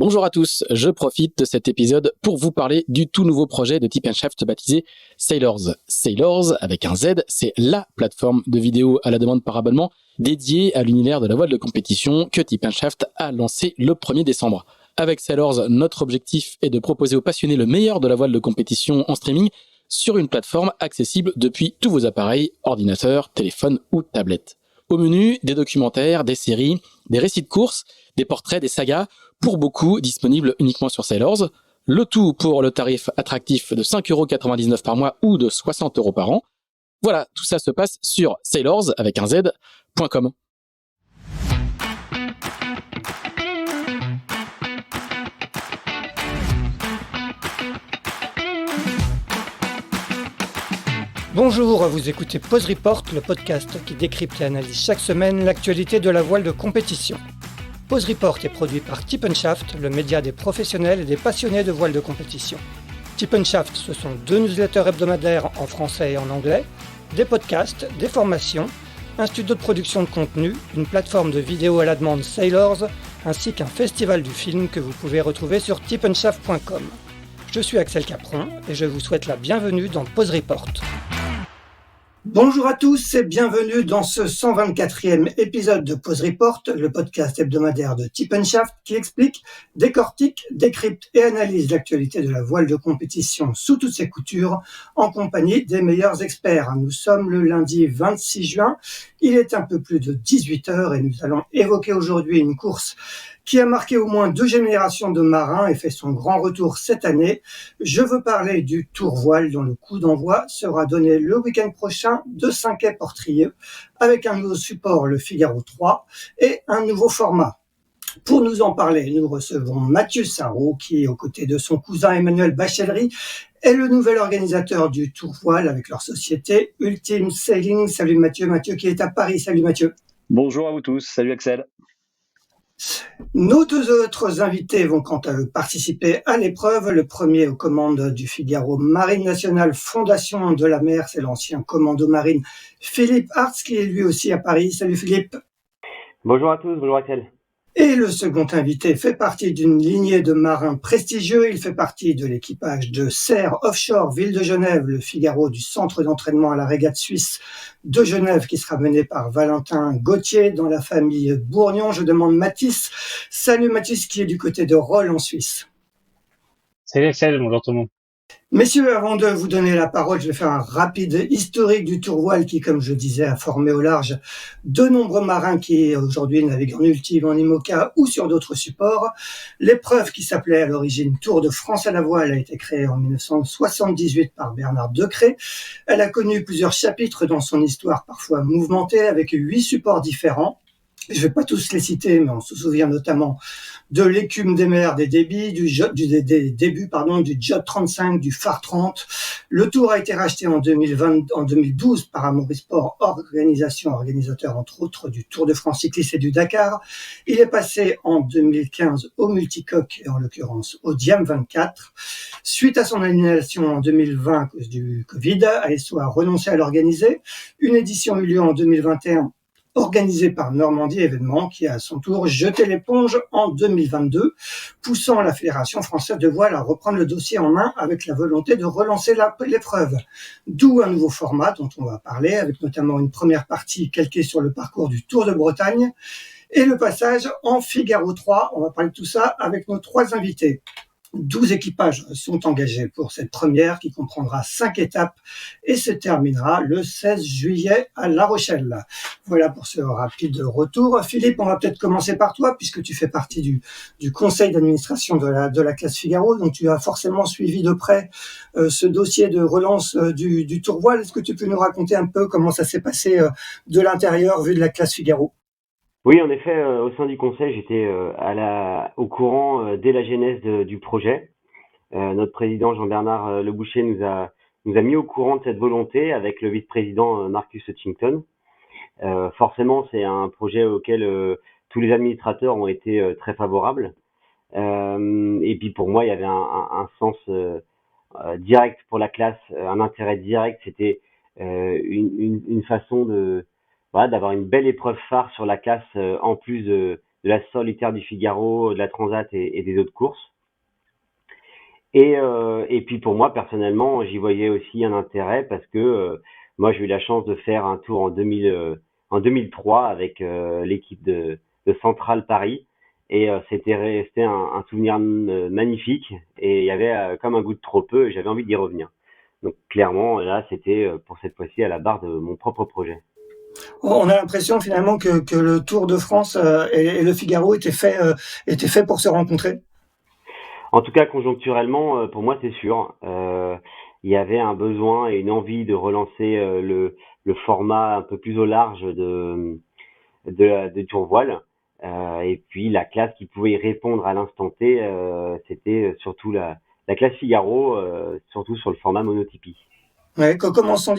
Bonjour à tous, je profite de cet épisode pour vous parler du tout nouveau projet de Tip & Shaft baptisé Sailors. Sailors, avec un Z, c'est la plateforme de vidéo à la demande par abonnement dédiée à l'univers de la voile de compétition que Tip & Shaft a lancé le 1er décembre. Avec Sailors, notre objectif est de proposer aux passionnés le meilleur de la voile de compétition en streaming sur une plateforme accessible depuis tous vos appareils, ordinateurs, téléphones ou tablettes. Au menu, des documentaires, des séries, des récits de courses, des portraits, des sagas, pour beaucoup disponibles uniquement sur Sailors. Le tout pour le tarif attractif de 5,99€ par mois ou de 60€ par an. Voilà, tout ça se passe sur sailors avec un z.com. Bonjour, vous écoutez Pause Report, le podcast qui décrypte et analyse chaque semaine l'actualité de la voile de compétition. Pause Report est produit par Tip & Shaft, le média des professionnels et des passionnés de voile de compétition. Tip & Shaft, ce sont 2 newsletters hebdomadaires en français et en anglais, des podcasts, des formations, un studio de production de contenu, une plateforme de vidéo à la demande Sailors, ainsi qu'un festival du film que vous pouvez retrouver sur tipandshaft.com. Je suis Axel Capron et je vous souhaite la bienvenue dans Pause Report. Bonjour à tous et bienvenue dans ce 124e épisode de Pause Report, le podcast hebdomadaire de Tip & Shaft qui explique, décortique, décrypte et analyse l'actualité de la voile de compétition sous toutes ses coutures en compagnie des meilleurs experts. Nous sommes le lundi 26 juin, il est un peu plus de 18h et nous allons évoquer aujourd'hui une course qui a marqué au moins 2 générations de marins et fait son grand retour cette année. Je veux parler du Tour Voile dont le coup d'envoi sera donné le week-end prochain de Saint-Quay-Portrieux avec un nouveau support, le Figaro 3, et un nouveau format. Pour nous en parler, nous recevons Mathieu Sarraud qui, aux côtés de son cousin Emmanuel Bachellery, est le nouvel organisateur du Tour Voile avec leur société Ultime Sailing. Salut Mathieu, Mathieu qui est à Paris. Salut Mathieu. Bonjour à vous tous, salut Axel. Nos 2 autres invités vont quant à eux participer à l'épreuve. Le premier aux commandes du Figaro Marine Nationale Fondation de la Mer, c'est l'ancien commando marine Philippe Hartz qui est lui aussi à Paris. Salut Philippe. Bonjour à tous, bonjour Axel. Et le second invité fait partie d'une lignée de marins prestigieux. Il fait partie de l'équipage de Serre Offshore Ville de Genève, le Figaro du centre d'entraînement à la régate suisse de Genève qui sera mené par Valentin Gauthier dans la famille Bourgnon. Je demande Mathis. Salut Mathis qui est du côté de Rolle en Suisse. Salut Axel, bonjour tout le monde. Messieurs, avant de vous donner la parole, je vais faire un rapide historique du Tour Voile qui, comme je disais, a formé au large de nombreux marins qui aujourd'hui naviguent en Ultime, en IMOCA ou sur d'autres supports. L'épreuve qui s'appelait à l'origine Tour de France à la voile a été créée en 1978 par Bernard Decré. Elle a connu plusieurs chapitres dans son histoire parfois mouvementée avec 8 supports différents. Je ne vais pas tous les citer, mais on se souvient notamment de l'écume des mers des débits, des débuts du Jot 35, du Phare 30. Le Tour a été racheté en 2012 par Amaury Sport, organisateur entre autres du Tour de France cycliste et du Dakar. Il est passé en 2015 au multicoque et en l'occurrence au Diam 24. Suite à son annulation en 2020 à cause du Covid, ASO a renoncé à l'organiser. Une édition eut lieu en 2021 organisé par Normandie Événements, qui a à son tour jeté l'éponge en 2022, poussant la Fédération française de voile à reprendre le dossier en main avec la volonté de relancer l'épreuve. D'où un nouveau format dont on va parler, avec notamment une première partie calquée sur le parcours du Tour de Bretagne et le passage en Figaro 3. On va parler de tout ça avec nos 3 invités. 12 équipages sont engagés pour cette première qui comprendra 5 étapes et se terminera le 16 juillet à La Rochelle. Voilà pour ce rapide retour. Philippe, on va peut-être commencer par toi puisque tu fais partie du conseil d'administration de la classe Figaro, donc tu as forcément suivi de près ce dossier de relance du Tour Voile. Est-ce que tu peux nous raconter un peu comment ça s'est passé de l'intérieur vu de la classe Figaro ? Oui, en effet, au sein du conseil, j'étais au courant dès la genèse du projet. Notre président Jean-Bernard Leboucher nous a mis au courant de cette volonté avec le vice-président Marcus Hutchington. Forcément, c'est un projet auquel tous les administrateurs ont été très favorables. Et puis pour moi, il y avait un sens direct pour la classe, un intérêt direct. C'était une façon d'avoir une belle épreuve phare sur la classe en plus la solitaire du Figaro, de la Transat et des autres courses. Et puis pour moi personnellement, j'y voyais aussi un intérêt parce que moi j'ai eu la chance de faire un tour en 2003 avec l'équipe de Central Paris et c'était resté un souvenir magnifique et il y avait comme un goût de trop peu et j'avais envie d'y revenir. Donc clairement là c'était pour cette fois-ci à la barre de mon propre projet. On a l'impression finalement que le Tour de France et le Figaro étaient faits pour se rencontrer. En tout cas, conjoncturellement, pour moi, c'est sûr. Il y avait un besoin et une envie de relancer le format un peu plus au large de Tour Voile. Et puis la classe qui pouvait y répondre à l'instant T, c'était surtout la classe Figaro, surtout sur le format monotypie. Ouais, comment sont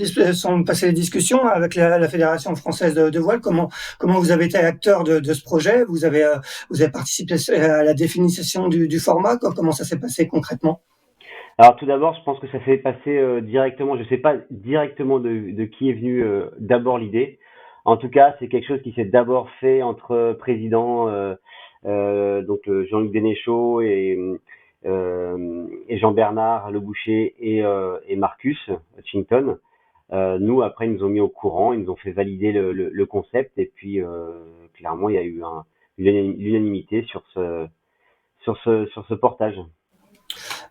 passées les discussions avec la Fédération française de voile? Comment vous avez été acteur de ce projet? Vous avez participé à la définition du format? Comment ça s'est passé concrètement? Alors tout d'abord, je pense que ça s'est passé directement. Je sais pas directement de qui est venu d'abord l'idée. En tout cas, c'est quelque chose qui s'est d'abord fait entre présidents, donc Jean-Luc Dénéchaud et Jean-Bernard Le Boucher et Marcus Hutchington. Nous, après, ils nous ont mis au courant, ils nous ont fait valider le concept et puis clairement, il y a eu l'unanimité sur ce portage.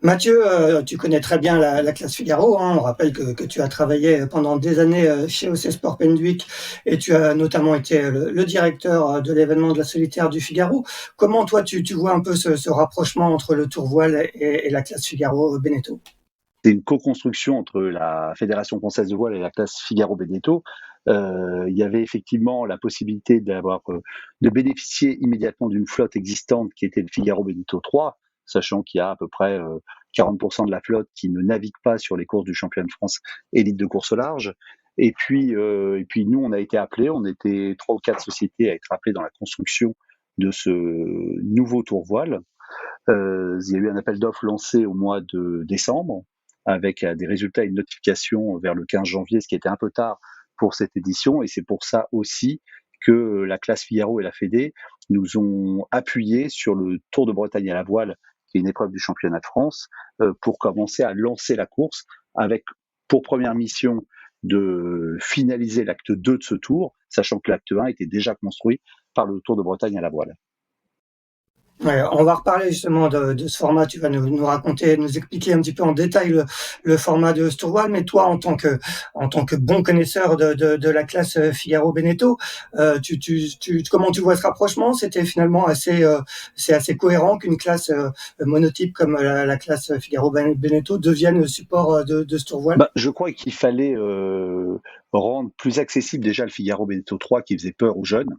Mathieu, tu connais très bien la classe Figaro, hein. On rappelle que tu as travaillé pendant des années chez OC Sport Penduic et tu as notamment été le directeur de l'événement de la solitaire du Figaro. Comment toi tu vois un peu ce rapprochement entre le Tour Voile et la classe Figaro Beneteau? C'est une co-construction entre la Fédération française de voile et la classe Figaro-Beneteau. Il y avait effectivement la possibilité de bénéficier immédiatement d'une flotte existante qui était le Figaro-Beneteau 3, sachant qu'il y a à peu près 40% de la flotte qui ne navigue pas sur les courses du championnat de France élite de course au large. Et puis nous, on a été appelés, on était 3 ou 4 sociétés à être appelées dans la construction de ce nouveau tour voile. Il y a eu un appel d'offres lancé au mois de décembre avec des résultats et une notification vers le 15 janvier, ce qui était un peu tard pour cette édition. Et c'est pour ça aussi que la classe Figaro et la Fédé nous ont appuyé sur le Tour de Bretagne à la voile, qui est une épreuve du championnat de France, pour commencer à lancer la course avec pour première mission de finaliser l'acte 2 de ce tour, sachant que l'acte 1 était déjà construit par le Tour de Bretagne à la voile. Ouais, on va reparler justement de ce format. Tu vas nous raconter, nous expliquer un petit peu en détail le format de ce Tour Voile. Mais toi, en tant que bon connaisseur de la classe Figaro Beneteau, comment tu vois ce rapprochement? C'était finalement c'est assez cohérent qu'une classe monotype comme la classe Figaro Beneteau devienne le support de ce Tour Voile. Je crois qu'il fallait rendre plus accessible déjà le Figaro Beneteau 3 qui faisait peur aux jeunes.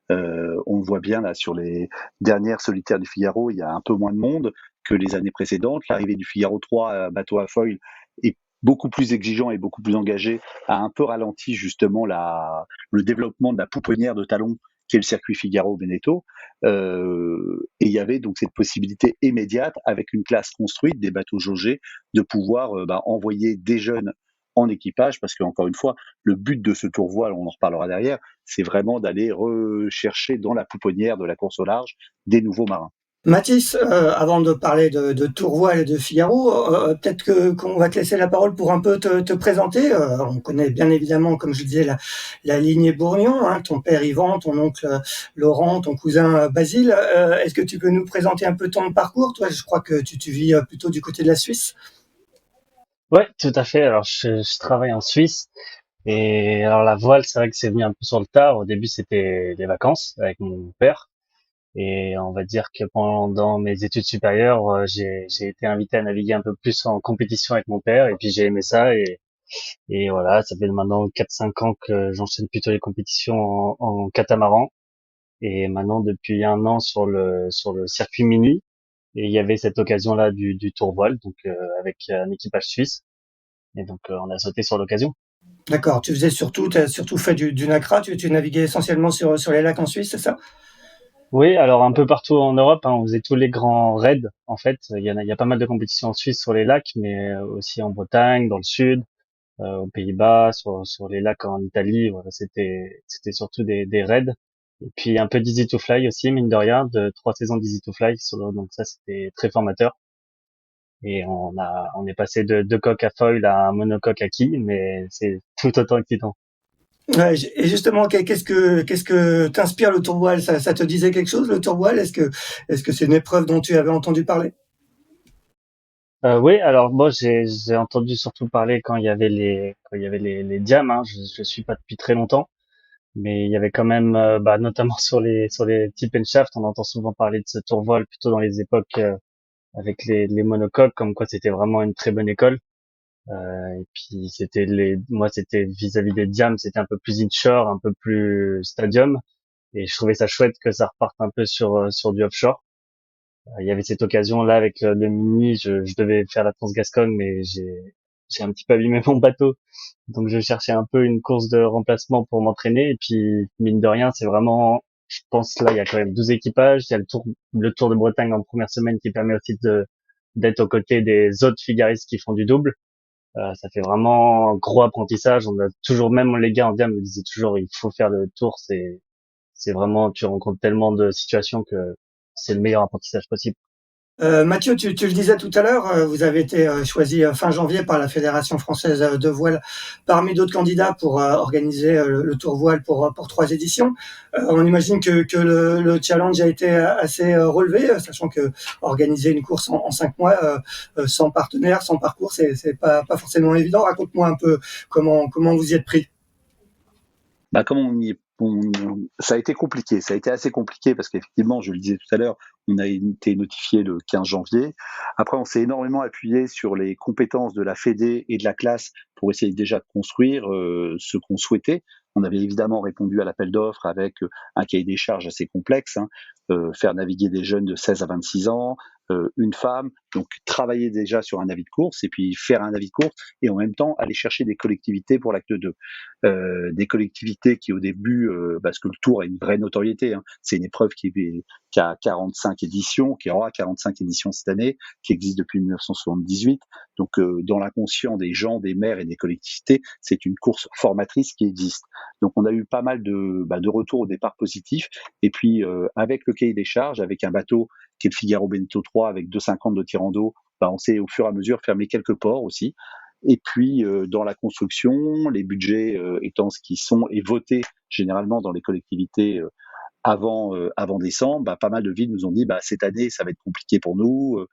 On le voit bien là sur les dernières solitaires du Figaro, il y a un peu moins de monde que les années précédentes. L'arrivée du Figaro 3 bateau à foil est beaucoup plus exigeant et beaucoup plus engagé, a un peu ralenti justement le développement de la pouponnière de talon qui est le circuit Figaro Beneteau. Et il y avait donc cette possibilité immédiate avec une classe construite, des bateaux jaugés, de pouvoir envoyer des jeunes en équipage, parce qu'encore une fois, le but de ce tour voile, on en reparlera derrière, c'est vraiment d'aller rechercher dans la pouponnière de la course au large des nouveaux marins. Mathis, avant de parler de Tour Voile et de Figaro, peut-être qu'on va te laisser la parole pour un peu te présenter. On connaît bien évidemment, comme je disais, la lignée Bourgnon, hein, ton père Yvan, ton oncle Laurent, ton cousin Basile. Est-ce que tu peux nous présenter un peu ton parcours? Toi, je crois que tu vis plutôt du côté de la Suisse. Ouais, tout à fait. Alors, je travaille en Suisse. Et alors, la voile, c'est vrai que c'est venu un peu sur le tard. Au début, c'était les vacances avec mon père. Et on va dire que pendant mes études supérieures, j'ai été invité à naviguer un peu plus en compétition avec mon père. Et puis, j'ai aimé ça. Et voilà, ça fait maintenant 4-5 ans que j'enchaîne plutôt les compétitions en catamaran. Et maintenant, depuis 1 an sur le circuit mini. Et il y avait cette occasion-là du tour voile, donc avec un équipage suisse. Et donc on a sauté sur l'occasion. D'accord, tu as surtout fait du NACRA, tu naviguais essentiellement sur les lacs en Suisse, c'est ça? Oui, alors un peu partout en Europe, hein, on faisait tous les grands raids. En fait, il y a pas mal de compétitions en Suisse sur les lacs, mais aussi en Bretagne, dans le sud, aux Pays-Bas, sur les lacs en Italie. Voilà, c'était surtout des raids. Et puis un peu d'Easy to Fly aussi, mine de rien, de 3 saisons d'Easy to Fly solo. Donc ça, c'était très formateur. Et on est passé de 2 coques à foil à un monocoque à quille, mais c'est tout autant excitant. Ouais, et justement, qu'est-ce que t'inspire le tour voile? Ça te disait quelque chose, le tour voile? Est-ce que c'est une épreuve dont tu avais entendu parler? Oui, alors moi j'ai entendu surtout parler quand il y avait les diams. Hein. Je suis pas depuis très longtemps, mais il y avait quand même, notamment sur les tip and shaft, on entend souvent parler de ce tour voile plutôt dans les époques avec les monocoques, comme quoi c'était vraiment une très bonne école. Et puis moi c'était vis-à-vis des diams, c'était un peu plus inshore, un peu plus stadium, et je trouvais ça chouette que ça reparte un peu sur du offshore. Il y avait cette occasion là avec le mini, je devais faire la Transgascogne, mais j'ai un petit peu abîmé mon bateau, donc je cherchais un peu une course de remplacement pour m'entraîner. Et puis mine de rien, c'est vraiment, je pense là il y a quand même 12 équipages, il y a le Tour de Bretagne en première semaine qui permet aussi d'être aux côtés des autres figaristes qui font du double. Ça fait vraiment un gros apprentissage. On a toujours, même les gars en diam me disaient toujours, il faut faire le tour. C'est vraiment, tu rencontres tellement de situations que c'est le meilleur apprentissage possible. Mathieu, tu le disais tout à l'heure, vous avez été choisi fin janvier par la Fédération française de voile parmi d'autres candidats pour organiser le Tour voile pour 3 éditions. On imagine que le challenge a été assez relevé, sachant que organiser une course en 5 mois sans partenaire, sans parcours, c'est pas forcément évident. Raconte-moi un peu comment vous y êtes pris. Comme ça a été compliqué, ça a été assez compliqué parce qu'effectivement, je le disais tout à l'heure, on a été notifié le 15 janvier. Après, on s'est énormément appuyé sur les compétences de la Fédé et de la classe pour essayer déjà de construire ce qu'on souhaitait. On avait évidemment répondu à l'appel d'offres avec un cahier des charges assez complexe, hein, faire naviguer des jeunes de 16 à 26 ans, une femme, donc travailler déjà sur un avis de course et puis faire un avis de course et en même temps aller chercher des collectivités pour l'acte 2. Des collectivités qui au début, parce que le Tour a une vraie notoriété, hein, c'est une épreuve qui a 45 éditions, qui aura 45 éditions cette année, qui existe depuis 1978. Donc dans l'inconscient des gens, des maires et des collectivités, c'est une course formatrice qui existe. Donc on a eu pas mal de retours au départ positifs. Et puis avec le cahier des charges, avec un bateau qui est le Figaro Beneteau 3 avec 2,50 de tirant d'eau, on s'est au fur et à mesure fermé quelques ports aussi. Et puis dans la construction, les budgets étant ce qu'ils sont et votés généralement dans les collectivités avant décembre, pas mal de villes nous ont dit cette année ça va être compliqué pour nous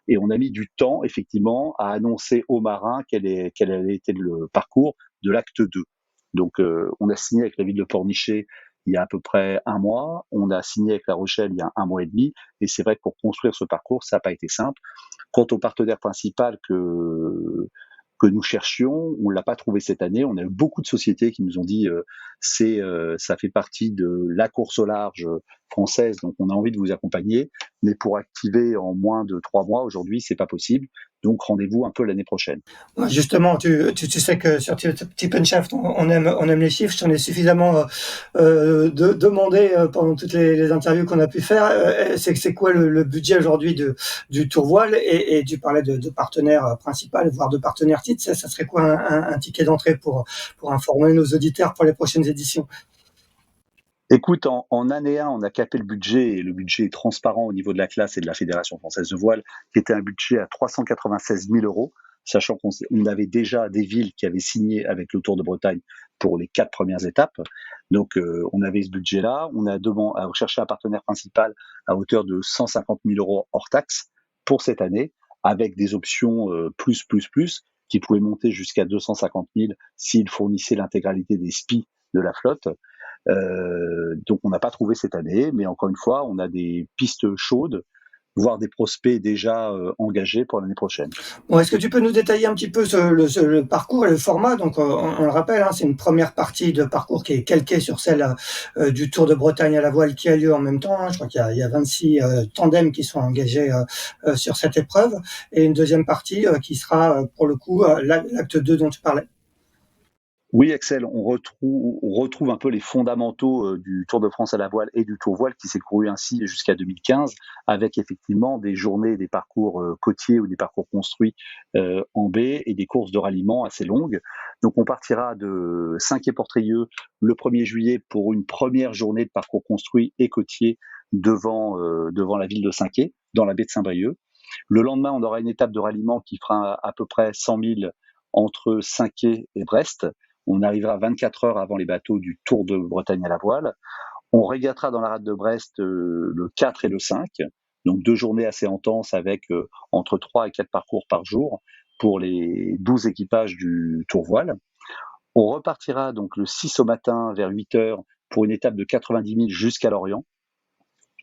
et on a mis du temps effectivement à annoncer aux marins quel allait être le parcours de l'acte 2. Donc on a signé avec la ville de Pornichet il y a à peu près un mois, on a signé avec La Rochelle il y a un mois et demi, et c'est vrai que pour construire ce parcours ça n'a pas été simple. Quant au partenaire principal que nous cherchions, on l'a pas trouvé cette année. On a eu beaucoup de sociétés qui nous ont dit ça fait partie de la course au large française, donc on a envie de vous accompagner, mais pour activer en moins de 3 mois aujourd'hui, c'est pas possible. Donc rendez-vous un peu l'année prochaine. Justement, tu sais que sur Tip and Shaft, on aime les chiffres. J'en ai suffisamment demandé pendant toutes les interviews qu'on a pu faire. C'est quoi le budget aujourd'hui du Tour voile, et tu parlais de partenaire principal, voire de partenaire titre. Ça serait quoi un ticket d'entrée pour informer nos auditeurs pour les prochaines éditions? Écoute, en année 1, on a capé le budget, et le budget est transparent au niveau de la classe et de la Fédération française de voile, qui était un budget à 396 000 €, sachant qu'on avait déjà des villes qui avaient signé avec le Tour de Bretagne pour les 4 premières étapes. Donc on avait ce budget-là. On a cherché un partenaire principal à hauteur de 150 000 € hors taxe pour cette année, avec des options plus, qui pouvaient monter jusqu'à 250 000 s'ils fournissaient l'intégralité des SPI de la flotte. Donc on n'a pas trouvé cette année, mais encore une fois, on a des pistes chaudes, voire des prospects déjà engagés pour l'année prochaine. Bon, est-ce que tu peux nous détailler un petit peu le parcours et le format? Donc, on le rappelle, hein, c'est une première partie de parcours qui est calquée sur celle du Tour de Bretagne à la voile qui a lieu en même temps. Hein. Je crois qu'il y a 26 tandems qui sont engagés sur cette épreuve, et une deuxième partie qui sera pour le coup l'acte 2 dont tu parlais. Oui, Axel, on retrouve un peu les fondamentaux du Tour de France à la voile et du Tour voile qui s'est couru ainsi jusqu'à 2015, avec effectivement des journées, des parcours côtiers ou des parcours construits en baie et des courses de ralliement assez longues. Donc on partira de Saint-Quay-Portrieux le 1er juillet pour une première journée de parcours construit et côtier devant la ville de Saint-Quay, dans la baie de Saint-Brieuc. Le lendemain, on aura une étape de ralliement qui fera à peu près 100 000 entre Saint-Quay et Brest. On arrivera 24 heures avant les bateaux du Tour de Bretagne à la voile. On régatera dans la rade de Brest le 4 et le 5, donc 2 journées assez intenses avec entre 3 et 4 parcours par jour pour les 12 équipages du Tour voile. On repartira donc le 6 au matin vers 8 heures pour une étape de 90 000 jusqu'à Lorient,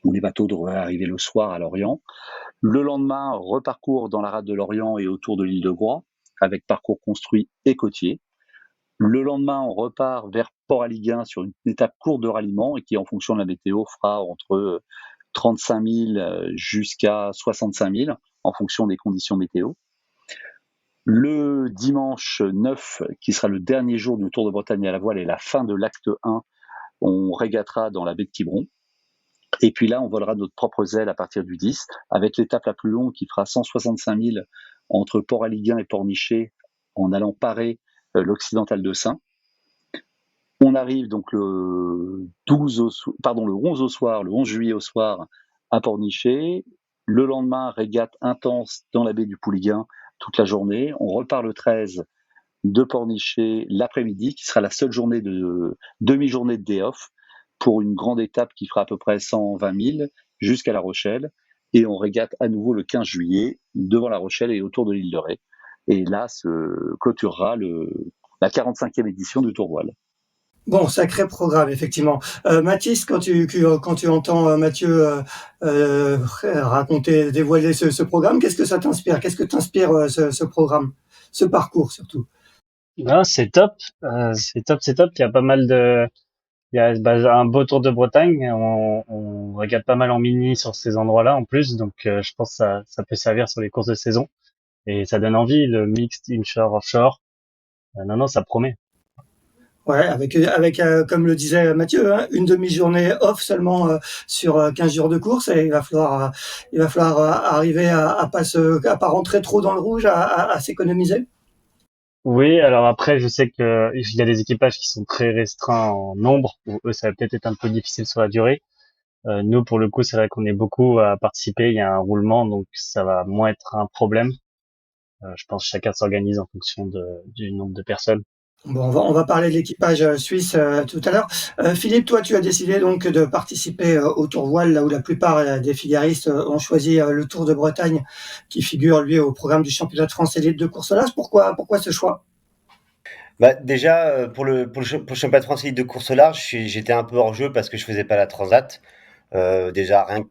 où les bateaux devraient arriver le soir à Lorient. Le lendemain, reparcours dans la rade de Lorient et autour de l'île de Groix, avec parcours construit et côtier. Le lendemain, on repart vers Port-Aliguin sur une étape courte de ralliement et qui, en fonction de la météo, fera entre 35 000 jusqu'à 65 000 en fonction des conditions météo. Le dimanche 9, qui sera le dernier jour du Tour de Bretagne à la voile et la fin de l'acte 1, on régatera dans la baie de Quiberon. Et puis là, on volera notre propre aile à partir du 10, avec l'étape la plus longue qui fera 165 000 entre Port-Aliguin et Pornichet, en allant parer l'Occidental de Saint. On arrive donc le 11 au soir, le 11 juillet au soir, à Pornichet. Le lendemain, régate intense dans la baie du Pouliguen toute la journée. On repart le 13 de Pornichet l'après-midi, qui sera la seule journée de demi-journée de day off, pour une grande étape qui fera à peu près 120 000 jusqu'à La Rochelle. Et on régate à nouveau le 15 juillet devant La Rochelle et autour de l'île de Ré. Et là se clôturera la 45e édition du Tour voile. Bon, sacré programme, effectivement. Mathis, quand tu entends Mathieu raconter, dévoiler ce programme, qu'est-ce que ça t'inspire? Qu'est-ce que t'inspire ce programme, ce parcours surtout? Non, c'est top, c'est top. Il y a pas mal il y a un beau Tour de Bretagne. On regarde pas mal en mini sur ces endroits-là en plus, donc je pense que ça peut servir sur les courses de saison et ça donne envie. Le mixed inshore offshore, non, ça promet. Ouais, avec comme le disait Mathieu, hein, une demi-journée off seulement sur 15 jours de course, et il va falloir arriver à pas rentrer trop dans le rouge, à s'économiser. Oui, alors après, je sais que il y a des équipages qui sont très restreints en nombre, où eux, ça va peut-être être un peu difficile sur la durée. Nous, pour le coup, c'est vrai qu'on est beaucoup à participer. Il y a un roulement, donc ça va moins être un problème. Je pense que chacun s'organise en fonction du nombre de personnes. Bon, on va parler de l'équipage suisse tout à l'heure. Philippe, toi, tu as décidé donc de participer au Tour voile, là où la plupart des filiéristes ont choisi le Tour de Bretagne, qui figure lui au programme du championnat de France élite de course au large. Pourquoi ce choix? Bah, déjà, pour le championnat de France élite de course au large, j'étais un peu hors jeu parce que je faisais pas la transat. Déjà rien que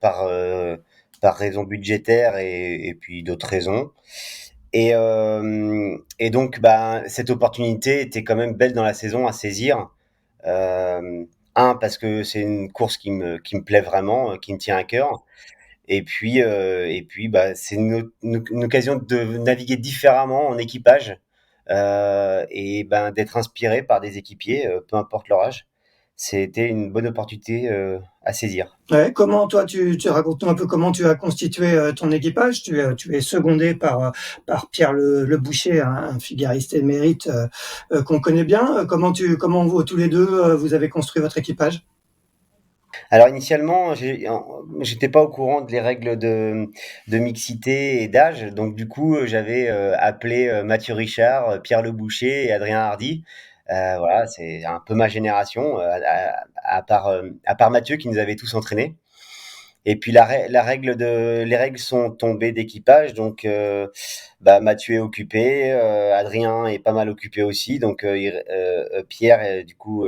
par raison budgétaire et puis d'autres raisons. Et donc, bah, cette opportunité était quand même belle dans la saison à saisir. Euh, parce que c'est une course qui me plaît vraiment, qui me tient à cœur. Et puis, bah, c'est une occasion de naviguer différemment en équipage, et ben d'être inspiré par des équipiers, peu importe leur âge. C'était une bonne opportunité à saisir. Ouais, comment toi, tu racontes-nous un peu comment tu as constitué ton équipage. Tu es secondé par Pierre Le Boucher, un figariste émérite qu'on connaît bien. Comment vous tous les deux vous avez construit votre équipage? Alors initialement, j'étais pas au courant des règles de mixité et d'âge, donc du coup, j'avais appelé Mathieu Richard, Pierre Le Boucher et Adrien Hardy. Voilà, c'est un peu ma génération, à part Mathieu qui nous avait tous entraînés. Et puis les règles sont tombées d'équipage, donc bah, Mathieu est occupé, Adrien est pas mal occupé aussi, donc Pierre du coup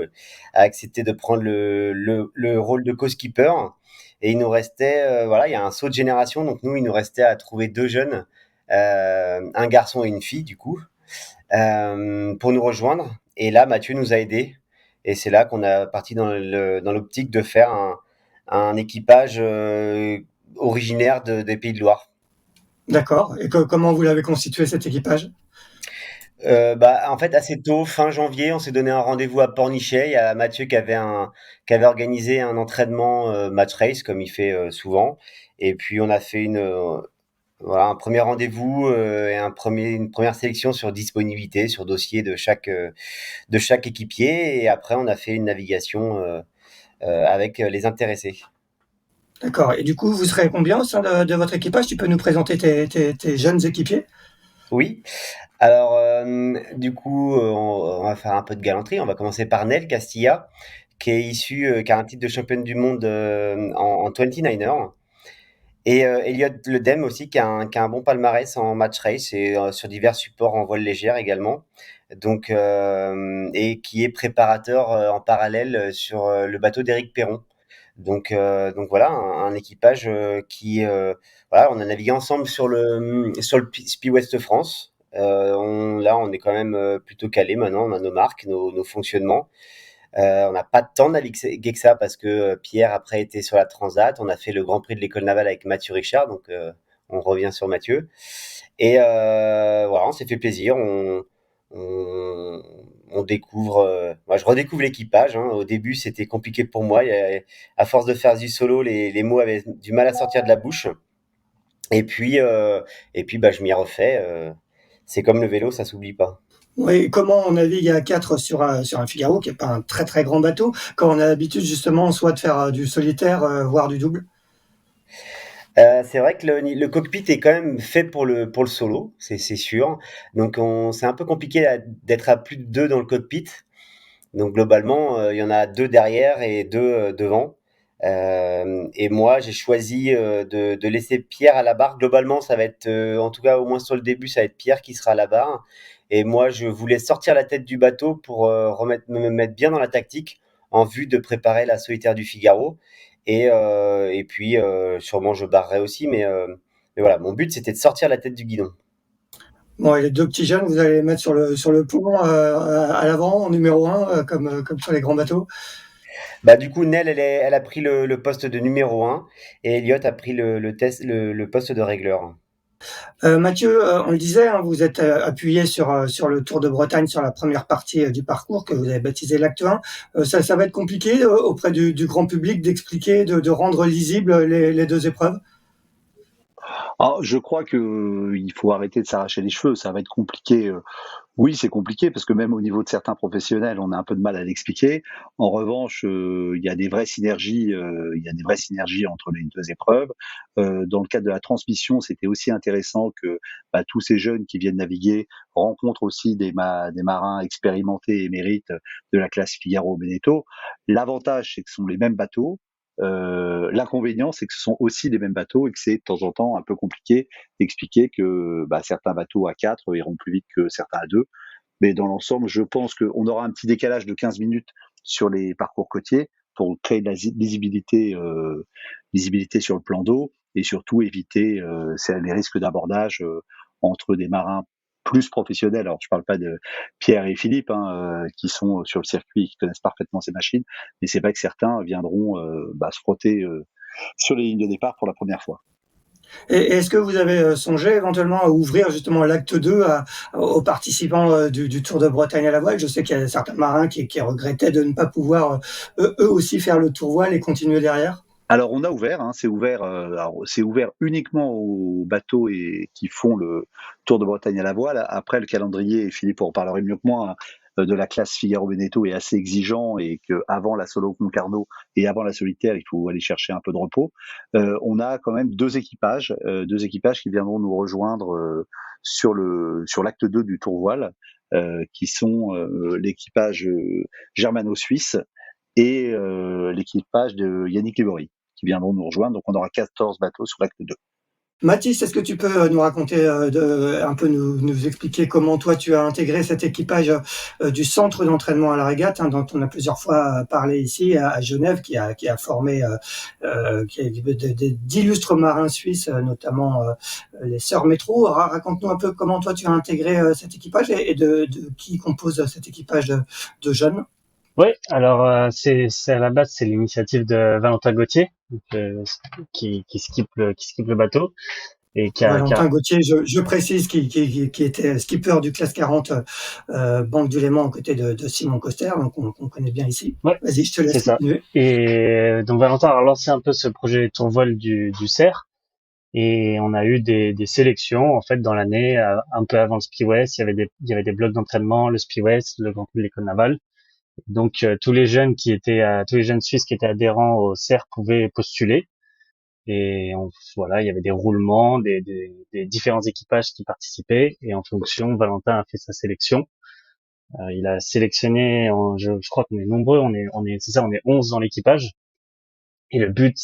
a accepté de prendre le rôle de co-skipper. Et il nous restait, voilà, il y a un saut de génération, donc nous il nous restait à trouver deux jeunes, un garçon et une fille du coup, pour nous rejoindre. Et là Mathieu nous a aidés, et c'est là qu'on a parti dans l'optique de faire un équipage originaire des Pays de Loire. D'accord. Et comment vous l'avez constitué cet équipage? En fait, assez tôt, fin janvier, on s'est donné un rendez-vous à Pornichet. Il y a Mathieu qui avait organisé un entraînement match race comme il fait souvent. Et puis on a fait voilà, un premier rendez-vous et une première sélection sur disponibilité, sur dossier de chaque équipier. Et après, on a fait une navigation avec les intéressés. D'accord. Et du coup, vous serez combien au sein de votre équipage? Tu peux nous présenter tes jeunes équipiers? Oui. Alors, du coup, on va faire un peu de galanterie. On va commencer par Nel Castilla, qui a un titre de championne du monde en 29er. Et Elliot Ledem aussi, qui a un bon palmarès en match race et sur divers supports en voile légère également. Donc, et qui est préparateur en parallèle sur le bateau d'Éric Perron. Donc voilà, un équipage voilà, on a navigué ensemble sur le Spi West France. Là, on est quand même plutôt calé maintenant. On a nos marques, nos fonctionnements. On n'a pas tant navigué que ça parce que Pierre après était sur la Transat. On a fait le Grand Prix de l'École Navale avec Mathieu Richard, donc on revient sur Mathieu. Et voilà, on s'est fait plaisir. On, on découvre. Moi, je redécouvre l'équipage. Hein. Au début, c'était compliqué pour moi. À force de faire du solo, les mots avaient du mal à sortir de la bouche. Et puis, bah, je m'y refais. C'est comme le vélo, ça s'oublie pas. Oui, comment on navigue à 4 sur un Figaro, qui est pas un très très grand bateau, quand on a l'habitude justement soit de faire du solitaire, voire du double? C'est vrai que le cockpit est quand même fait pour le solo, c'est sûr. Donc c'est un peu compliqué d'être à plus de deux dans le cockpit. Donc globalement, il y en a deux derrière et deux devant. Et moi, j'ai choisi de laisser Pierre à la barre. Globalement, ça va être, en tout cas au moins sur le début, ça va être Pierre qui sera à la barre. Et moi, je voulais sortir la tête du bateau pour me mettre bien dans la tactique en vue de préparer la solitaire du Figaro. Et puis, sûrement, je barrerai aussi. Mais voilà, mon but, c'était de sortir la tête du guidon. Bon, et les 2 petits jeunes, vous allez les mettre sur le pont, à l'avant, en numéro 1, comme sur les grands bateaux? Bah, du coup, Nell, elle a pris le poste de numéro un et Elliot a pris le poste de régleur. Mathieu, on le disait, hein, vous êtes appuyé sur le Tour de Bretagne, sur la première partie du parcours que vous avez baptisé l'acte 1. Ça va être compliqué auprès du grand public d'expliquer, de rendre lisibles les deux épreuves? Alors, je crois que il faut arrêter de s'arracher les cheveux. Ça va être compliqué. Oui, c'est compliqué parce que même au niveau de certains professionnels, on a un peu de mal à l'expliquer. En revanche, il y a des vraies synergies. Il y a des vraies synergies entre les deux épreuves. Dans le cadre de la transmission, c'était aussi intéressant que tous ces jeunes qui viennent naviguer rencontrent aussi des marins expérimentés et émérites de la classe Figaro Beneteau. L'avantage, c'est que ce sont les mêmes bateaux. L'inconvénient, c'est que ce sont aussi les mêmes bateaux et que c'est de temps en temps un peu compliqué d'expliquer que certains bateaux à 4 iront plus vite que certains à 2. Mais dans l'ensemble, je pense qu'on aura un petit décalage de 15 minutes sur les parcours côtiers pour créer de la visibilité sur le plan d'eau et surtout éviter les risques d'abordage entre des marins plus professionnels. Alors, je parle pas de Pierre et Philippe, qui sont sur le circuit et qui connaissent parfaitement ces machines, mais c'est vrai que certains viendront se frotter sur les lignes de départ pour la première fois. Et est-ce que vous avez songé éventuellement à ouvrir justement l'acte 2 aux participants du Tour de Bretagne à la voile? Je sais qu'il y a certains marins qui regrettaient de ne pas pouvoir eux aussi faire le tour voile et continuer derrière. Alors on a ouvert, c'est ouvert uniquement aux bateaux qui font le Tour de Bretagne à la voile. Après le calendrier, et Philippe en parlerait mieux que moi, de la classe Figaro Beneteau est assez exigeant et qu'avant la solo Concarneau et avant la solitaire, il faut aller chercher un peu de repos. On a quand même deux équipages qui viendront nous rejoindre sur l'acte 2 du Tour voile, qui sont l'équipage germano-suisse et l'équipage de Yannick Lébory qui viendront nous rejoindre. Donc on aura 14 bateaux sur l'acte 2. Mathis, est-ce que tu peux nous raconter, un peu nous expliquer comment toi tu as intégré cet équipage du centre d'entraînement à la régate, hein, dont on a plusieurs fois parlé ici à Genève, qui a formé d'illustres marins suisses, notamment les sœurs Métro. Raconte-nous un peu comment toi tu as intégré cet équipage et de qui compose cet équipage de jeunes. Oui, alors c'est à la base c'est l'initiative de Valentin Gauthier donc, qui skip le bateau. et Valentin Gauthier, je précise, qui était skipper du classe 40 Banque du Léman aux côtés de Simon Coster, donc on connaît bien ici. ouais, Vas-y, je te c'est laisse ça. continuer. Et donc Valentin a lancé un peu ce projet tourvoile du cerf. Et on a eu des sélections en fait dans l'année, un peu avant le Ski West. Il y avait des blocs d'entraînement, le Ski West, le Grand Prix de l'École Navale. Donc tous les jeunes Suisses qui étaient adhérents au CERF pouvaient postuler. Et voilà, il y avait des roulements, des différents équipages qui participaient. Et en fonction, Valentin a fait sa sélection. Il a sélectionné, je crois qu'on est nombreux, c'est ça, on est 11 dans l'équipage. Et le but,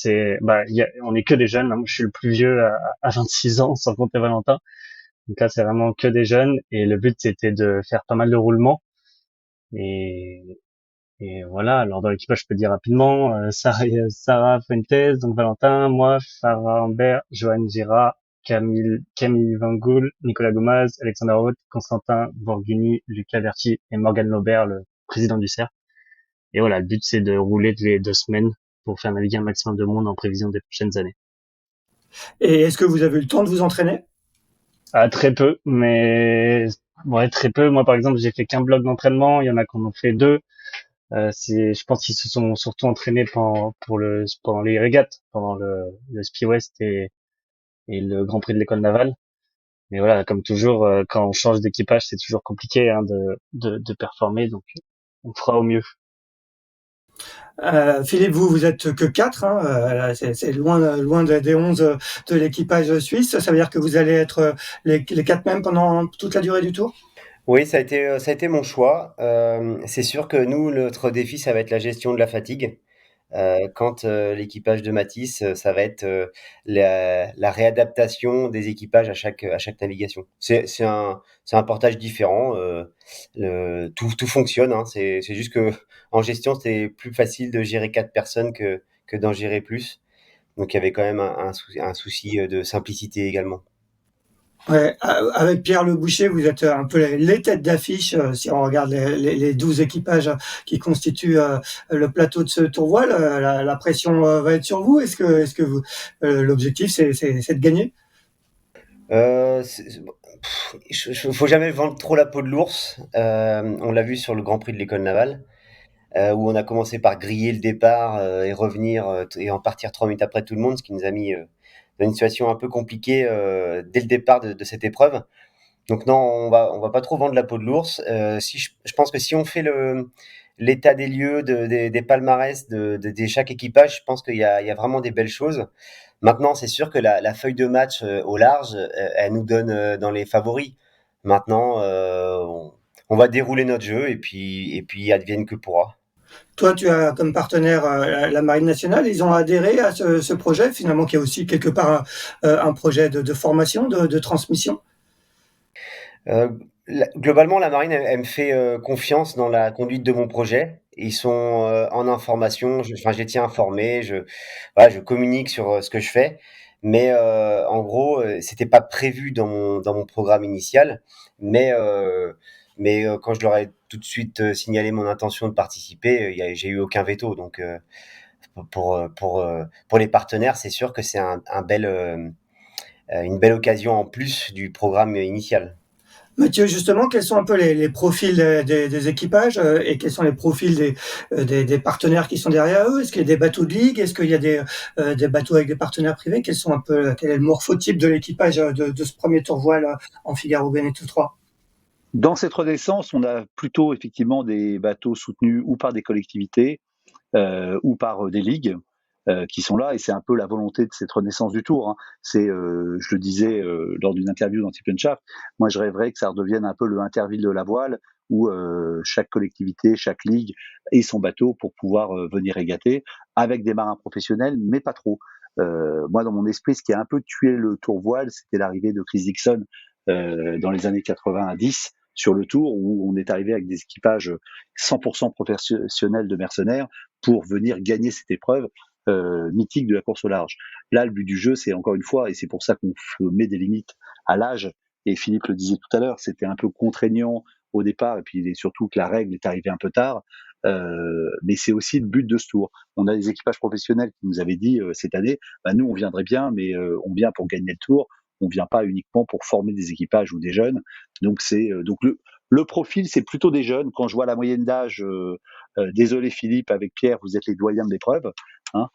on est que des jeunes. Hein. Moi, je suis le plus vieux à 26 ans, sans compter Valentin. Donc là, c'est vraiment que des jeunes. Et le but, c'était de faire pas mal de roulements. Et, et voilà. Alors, dans l'équipage, je peux dire rapidement, Sarah Fuentes, donc Valentin, moi, Farah Ambert, Johan Gira, Camille Van Gool, Nicolas Gomaz, Alexandre Roth, Constantin Borghini, Lucas Verti et Morgan Laubert, le président du CERF. Et voilà, le but, c'est de rouler tous les 2 semaines pour faire naviguer un maximum de monde en prévision des prochaines années. Et est-ce que vous avez eu le temps de vous entraîner? Ah, très peu, mais ouais, très peu. Moi, par exemple, j'ai fait qu'un bloc d'entraînement. Il y en a qui en ont fait 2. Je pense qu'ils se sont surtout entraînés pendant les régates, pendant le Ski West et le Grand Prix de l'École Navale. Mais voilà, comme toujours, quand on change d'équipage, c'est toujours compliqué hein, de performer. Donc, on fera au mieux. Philippe, vous êtes que 4, hein, c'est loin des 11 de l'équipage suisse. Ça veut dire que vous allez être les 4 mêmes pendant toute la durée du tour? Oui, ça a été mon choix. C'est sûr que nous, notre défi, ça va être la gestion de la fatigue. Quand l'équipage de Matisse, ça va être la réadaptation des équipages à chaque navigation. C'est un portage différent. Tout fonctionne. Hein. C'est juste que en gestion, c'est plus facile de gérer 4 personnes que d'en gérer plus. Donc il y avait quand même un souci de simplicité également. Ouais, avec Pierre Le Boucher, vous êtes un peu les têtes d'affiche, si on regarde les 12 équipages qui constituent le plateau de ce tour voile. La pression va être sur vous. Est-ce que l'objectif, c'est de gagner? Faut jamais vendre trop la peau de l'ours. On l'a vu sur le Grand Prix de l'École Navale, où on a commencé par griller le départ et revenir et en partir 3 minutes après tout le monde, ce qui nous a mis dans une situation un peu compliquée dès le départ de cette épreuve. Donc non, on va pas trop vendre la peau de l'ours. Si je pense que si on fait l'état des lieux des palmarès de chaque équipage, je pense qu'il y a vraiment des belles choses. Maintenant, c'est sûr que la feuille de match au large, elle nous donne dans les favoris. Maintenant, on va dérouler notre jeu et puis advienne que pourra. Toi, tu as comme partenaire la Marine nationale. Ils ont adhéré à ce projet, finalement, qui est aussi quelque part un projet de formation, de transmission. Globalement, la marine, elle me fait confiance dans la conduite de mon projet. Ils sont en information, enfin, je les tiens informés, voilà, je communique sur ce que je fais. Mais en gros, c'était pas prévu dans mon programme initial. Mais, quand je leur ai tout de suite signalé mon intention de participer, j'ai eu aucun veto. Donc, pour les partenaires, c'est sûr que c'est une belle occasion en plus du programme initial. Mathieu, justement, quels sont un peu les profils des équipages et quels sont les profils des partenaires qui sont derrière eux? Est-ce qu'il y a des bateaux de ligue? Est-ce qu'il y a des bateaux avec des partenaires privés? Quel est le morphotype de l'équipage de ce premier tour voile en Figaro Beneteau 3? Dans cette renaissance, on a plutôt effectivement des bateaux soutenus ou par des collectivités ou par des ligues qui sont là, et c'est un peu la volonté de cette renaissance du Tour. Hein. Je le disais lors d'une interview dans Tip & Shaft, moi je rêverais que ça redevienne un peu le Interville de la voile, où chaque collectivité, chaque ligue ait son bateau pour pouvoir venir régater, avec des marins professionnels, mais pas trop. Moi, dans mon esprit, ce qui a un peu tué le Tour voile, c'était l'arrivée de Chris Dixon dans les années 90 sur le Tour, où on est arrivé avec des équipages 100% professionnels de mercenaires pour venir gagner cette épreuve mythique de la course au large. Là, le but du jeu, c'est encore une fois, et c'est pour ça qu'on met des limites à l'âge, et Philippe le disait tout à l'heure, c'était un peu contraignant au départ, et puis surtout que la règle est arrivée un peu tard, mais c'est aussi le but de ce tour. On a des équipages professionnels qui nous avaient dit cette année, bah, nous on viendrait bien, mais on vient pour gagner le tour, On vient pas uniquement pour former des équipages ou des jeunes. Donc donc le profil, c'est plutôt des jeunes. Quand je vois la moyenne d'âge, désolé Philippe, avec Pierre, vous êtes les doyens de l'épreuve, hein.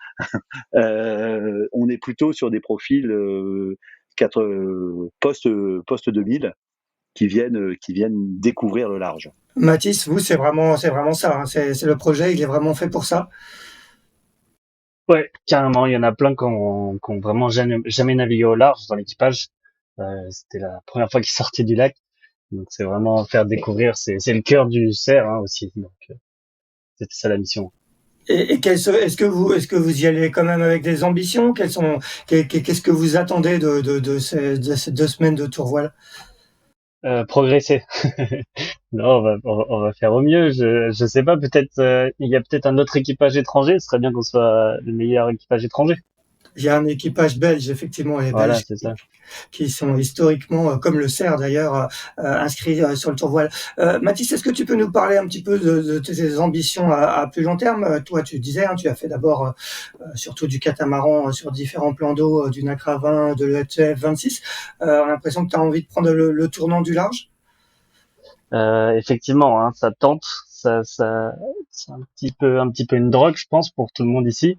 On est plutôt sur des profils post 2000 qui viennent découvrir le large. Mathis, vous, c'est vraiment ça, hein. C'est le projet, il est vraiment fait pour ça. Ouais, carrément. Il y en a plein qui ont vraiment jamais navigué au large dans l'équipage. C'était la première fois qu'ils sortaient du lac. Donc c'est vraiment faire découvrir. C'est le cœur du cerf hein, aussi. Donc c'était ça la mission. Et est-ce que vous y allez quand même avec des ambitions? Qu'est-ce que vous attendez de ces 2 semaines de tourvoile? Progresser. Non, on va faire au mieux. Je sais pas. Peut-être il y a peut-être un autre équipage étranger. Ce serait bien qu'on soit le meilleur équipage étranger. Il y a un équipage belge, effectivement, les Voilà, Belges c'est ça. qui sont historiquement, comme le cerf d'ailleurs, inscrits sur le tourvoile. Mathis, est-ce que tu peux nous parler un petit peu de tes ambitions à plus long terme? Toi, tu disais, hein, tu as fait d'abord surtout du catamaran sur différents plans d'eau, du Nacra 20, de l'ETF 26. On a l'impression que tu as envie de prendre le tournant du large. Effectivement, hein, ça tente. Ça, c'est un petit peu une drogue, je pense, pour tout le monde ici.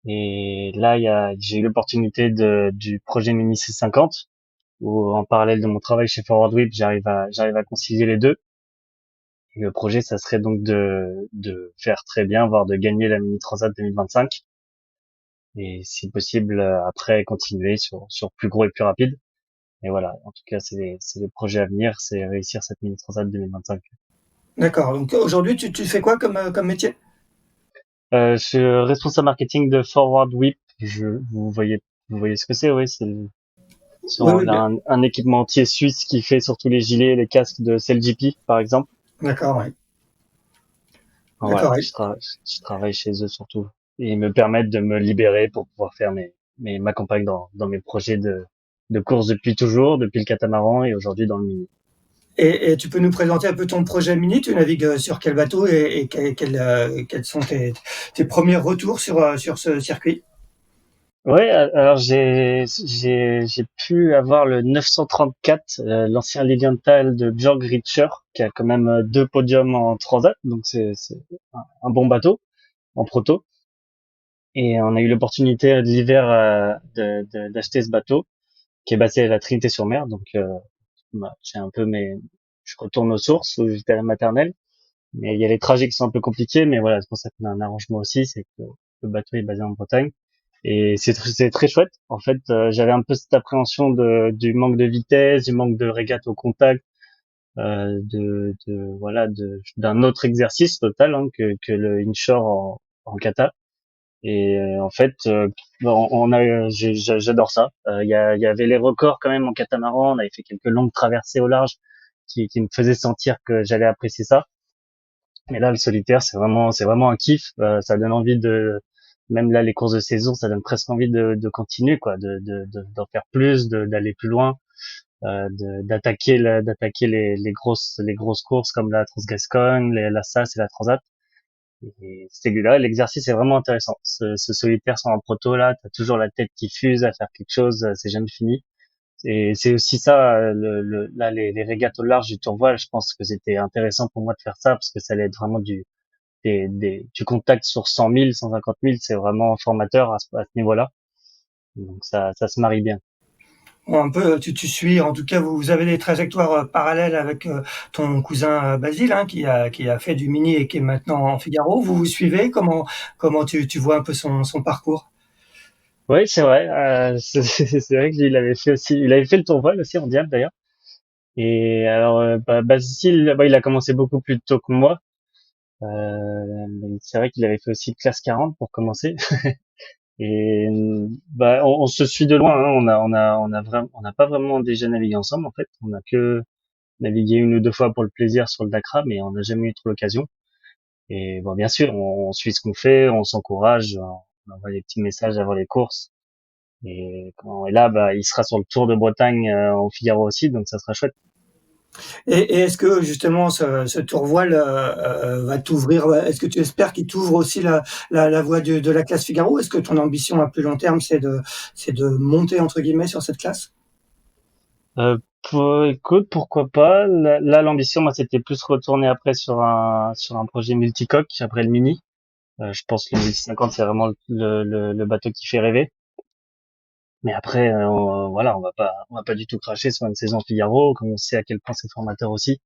Et là, j'ai eu l'opportunité du projet Mini C50, où en parallèle de mon travail chez Forward Whip, j'arrive à concilier les deux. Et le projet, ça serait donc de faire très bien, voire de gagner la Mini Transat 2025. Et si possible, après continuer sur plus gros et plus rapide. Et voilà. En tout cas, c'est les projets à venir, c'est réussir cette Mini Transat 2025. D'accord. Donc aujourd'hui, tu fais quoi comme métier? Je suis responsable marketing de Forward Whip. Vous voyez ce que c'est, oui, Oui, oui, on a un équipementier suisse qui fait surtout les gilets et les casques de CLGP, par exemple. d'accord, ouais. Enfin, voilà, D'accord, ouais. je travaille chez eux surtout. Et ils me permettent de me libérer pour pouvoir faire m'accompagner dans mes projets de course depuis toujours, depuis le catamaran et aujourd'hui dans le mini. Et tu peux nous présenter un peu ton projet Mini? Tu navigues sur quel bateau et quels sont tes premiers retours sur ce circuit? Ouais, alors j'ai pu avoir le 934, l'ancien Lilienthal de Björg Richter, qui a quand même 2 podiums en transat, donc c'est un bon bateau en proto. Et on a eu l'opportunité l'hiver d'acheter ce bateau qui est basé à la Trinité-sur-Mer. Donc j'ai un peu je retourne aux sources où j'étais à la maternelle. Mais il y a les trajets qui sont un peu compliqués, mais voilà, c'est pour ça qu'on a un arrangement aussi, c'est que le bateau est basé en Bretagne. Et c'est très chouette. En fait, j'avais un peu cette appréhension du manque de vitesse, du manque de régate au contact, voilà, d'un autre exercice total hein, que le inshore en kata. Et en fait, j'adore ça. Il y avait les records quand même en catamaran. On avait fait quelques longues traversées au large qui me faisaient sentir que j'allais apprécier ça. Mais là, le solitaire, c'est vraiment un kiff. Ça donne envie même là, les courses de saison, ça donne presque envie de continuer, quoi, d'en faire plus, d'aller plus loin, d'attaquer les grosses courses comme la Transgascogne, la SAS et la Transat. Et là, l'exercice est vraiment intéressant. Ce solitaire sur un proto là, t'as toujours la tête qui fuse à faire quelque chose, c'est jamais fini. Et c'est aussi ça, là, les régates au large du Tourvoile, je pense que c'était intéressant pour moi de faire ça parce que ça allait être vraiment du contact sur 100 000, 150 000, c'est vraiment formateur à ce niveau-là. Donc ça se marie bien. Bon, un peu, tu suis, en tout cas, vous avez des trajectoires parallèles avec ton cousin Basile, hein, qui a fait du Mini et qui est maintenant en Figaro. Vous vous suivez? Comment tu vois un peu son parcours? Oui, c'est vrai. C'est vrai qu'il avait fait aussi, il avait fait le Tourvoile aussi en diable d'ailleurs. Et alors, Basile, il a commencé beaucoup plus tôt que moi. Mais c'est vrai qu'il avait fait aussi classe 40 pour commencer. Et on se suit de loin. Hein. On n'a pas vraiment déjà navigué ensemble en fait. On a que navigué 1 ou 2 fois pour le plaisir sur le Dakar, mais on n'a jamais eu trop l'occasion. Et bon, bien sûr, on suit ce qu'on fait, on s'encourage, on envoie des petits messages avant les courses. Et là, il sera sur le Tour de Bretagne en Figaro aussi, donc ça sera chouette. Et est-ce que justement ce tourvoile va t'ouvrir? Est-ce que tu espères qu'il t'ouvre aussi la voie de la classe Figaro? Est-ce que ton ambition à plus long terme, c'est de monter entre guillemets sur cette classe? Écoute, pourquoi pas. Là, l'ambition, moi, c'était plus retourner après sur un projet multicoque après le Mini. Je pense que le 1050, c'est vraiment le bateau qui fait rêver. Mais après, voilà, on va pas du tout cracher sur une saison Figaro, comme on sait à quel point c'est formateur aussi.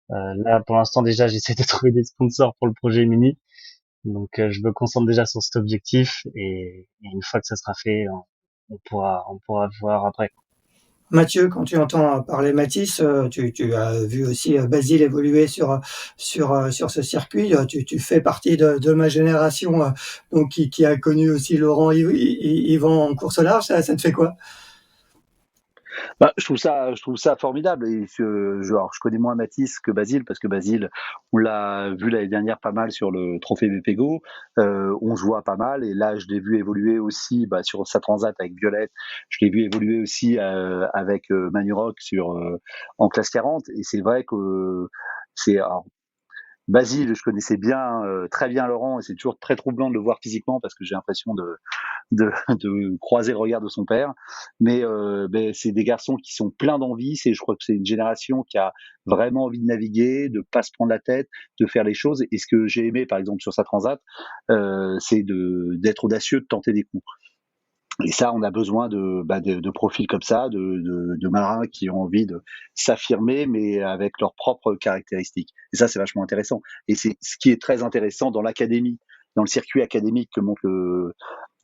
Là, pour l'instant, déjà, j'essaie de trouver des sponsors pour le projet Mini. Donc, je me concentre déjà sur cet objectif et une fois que ça sera fait, on pourra voir après. Mathieu, quand tu entends parler Mathis, tu as vu aussi Basile évoluer sur ce circuit. Tu fais partie de ma génération, donc qui a connu aussi Laurent Yvan en course au large. Ça te fait quoi? Bah, je trouve ça formidable. Et alors, je connais moins Mathis que Basile, parce que Basile, on l'a vu l'année dernière pas mal sur le trophée BPGO. On se voit pas mal. Et là, je l'ai vu évoluer aussi sur sa transat avec Violette. Je l'ai vu évoluer aussi avec Manu Rock en classe 40. Et c'est vrai que alors, Basile, je connaissais bien, très bien Laurent, et c'est toujours très troublant de le voir physiquement parce que j'ai l'impression de croiser le regard de son père. Mais c'est des garçons qui sont pleins d'envie. Je crois que c'est une génération qui a vraiment envie de naviguer, de pas se prendre la tête, de faire les choses. Et ce que j'ai aimé, par exemple, sur sa transat, c'est d'être audacieux, de tenter des coups. Et ça, on a besoin de profils comme ça, de marins qui ont envie de s'affirmer, mais avec leurs propres caractéristiques. Et ça, c'est vachement intéressant. Et c'est ce qui est très intéressant dans l'académie, dans le circuit académique que montre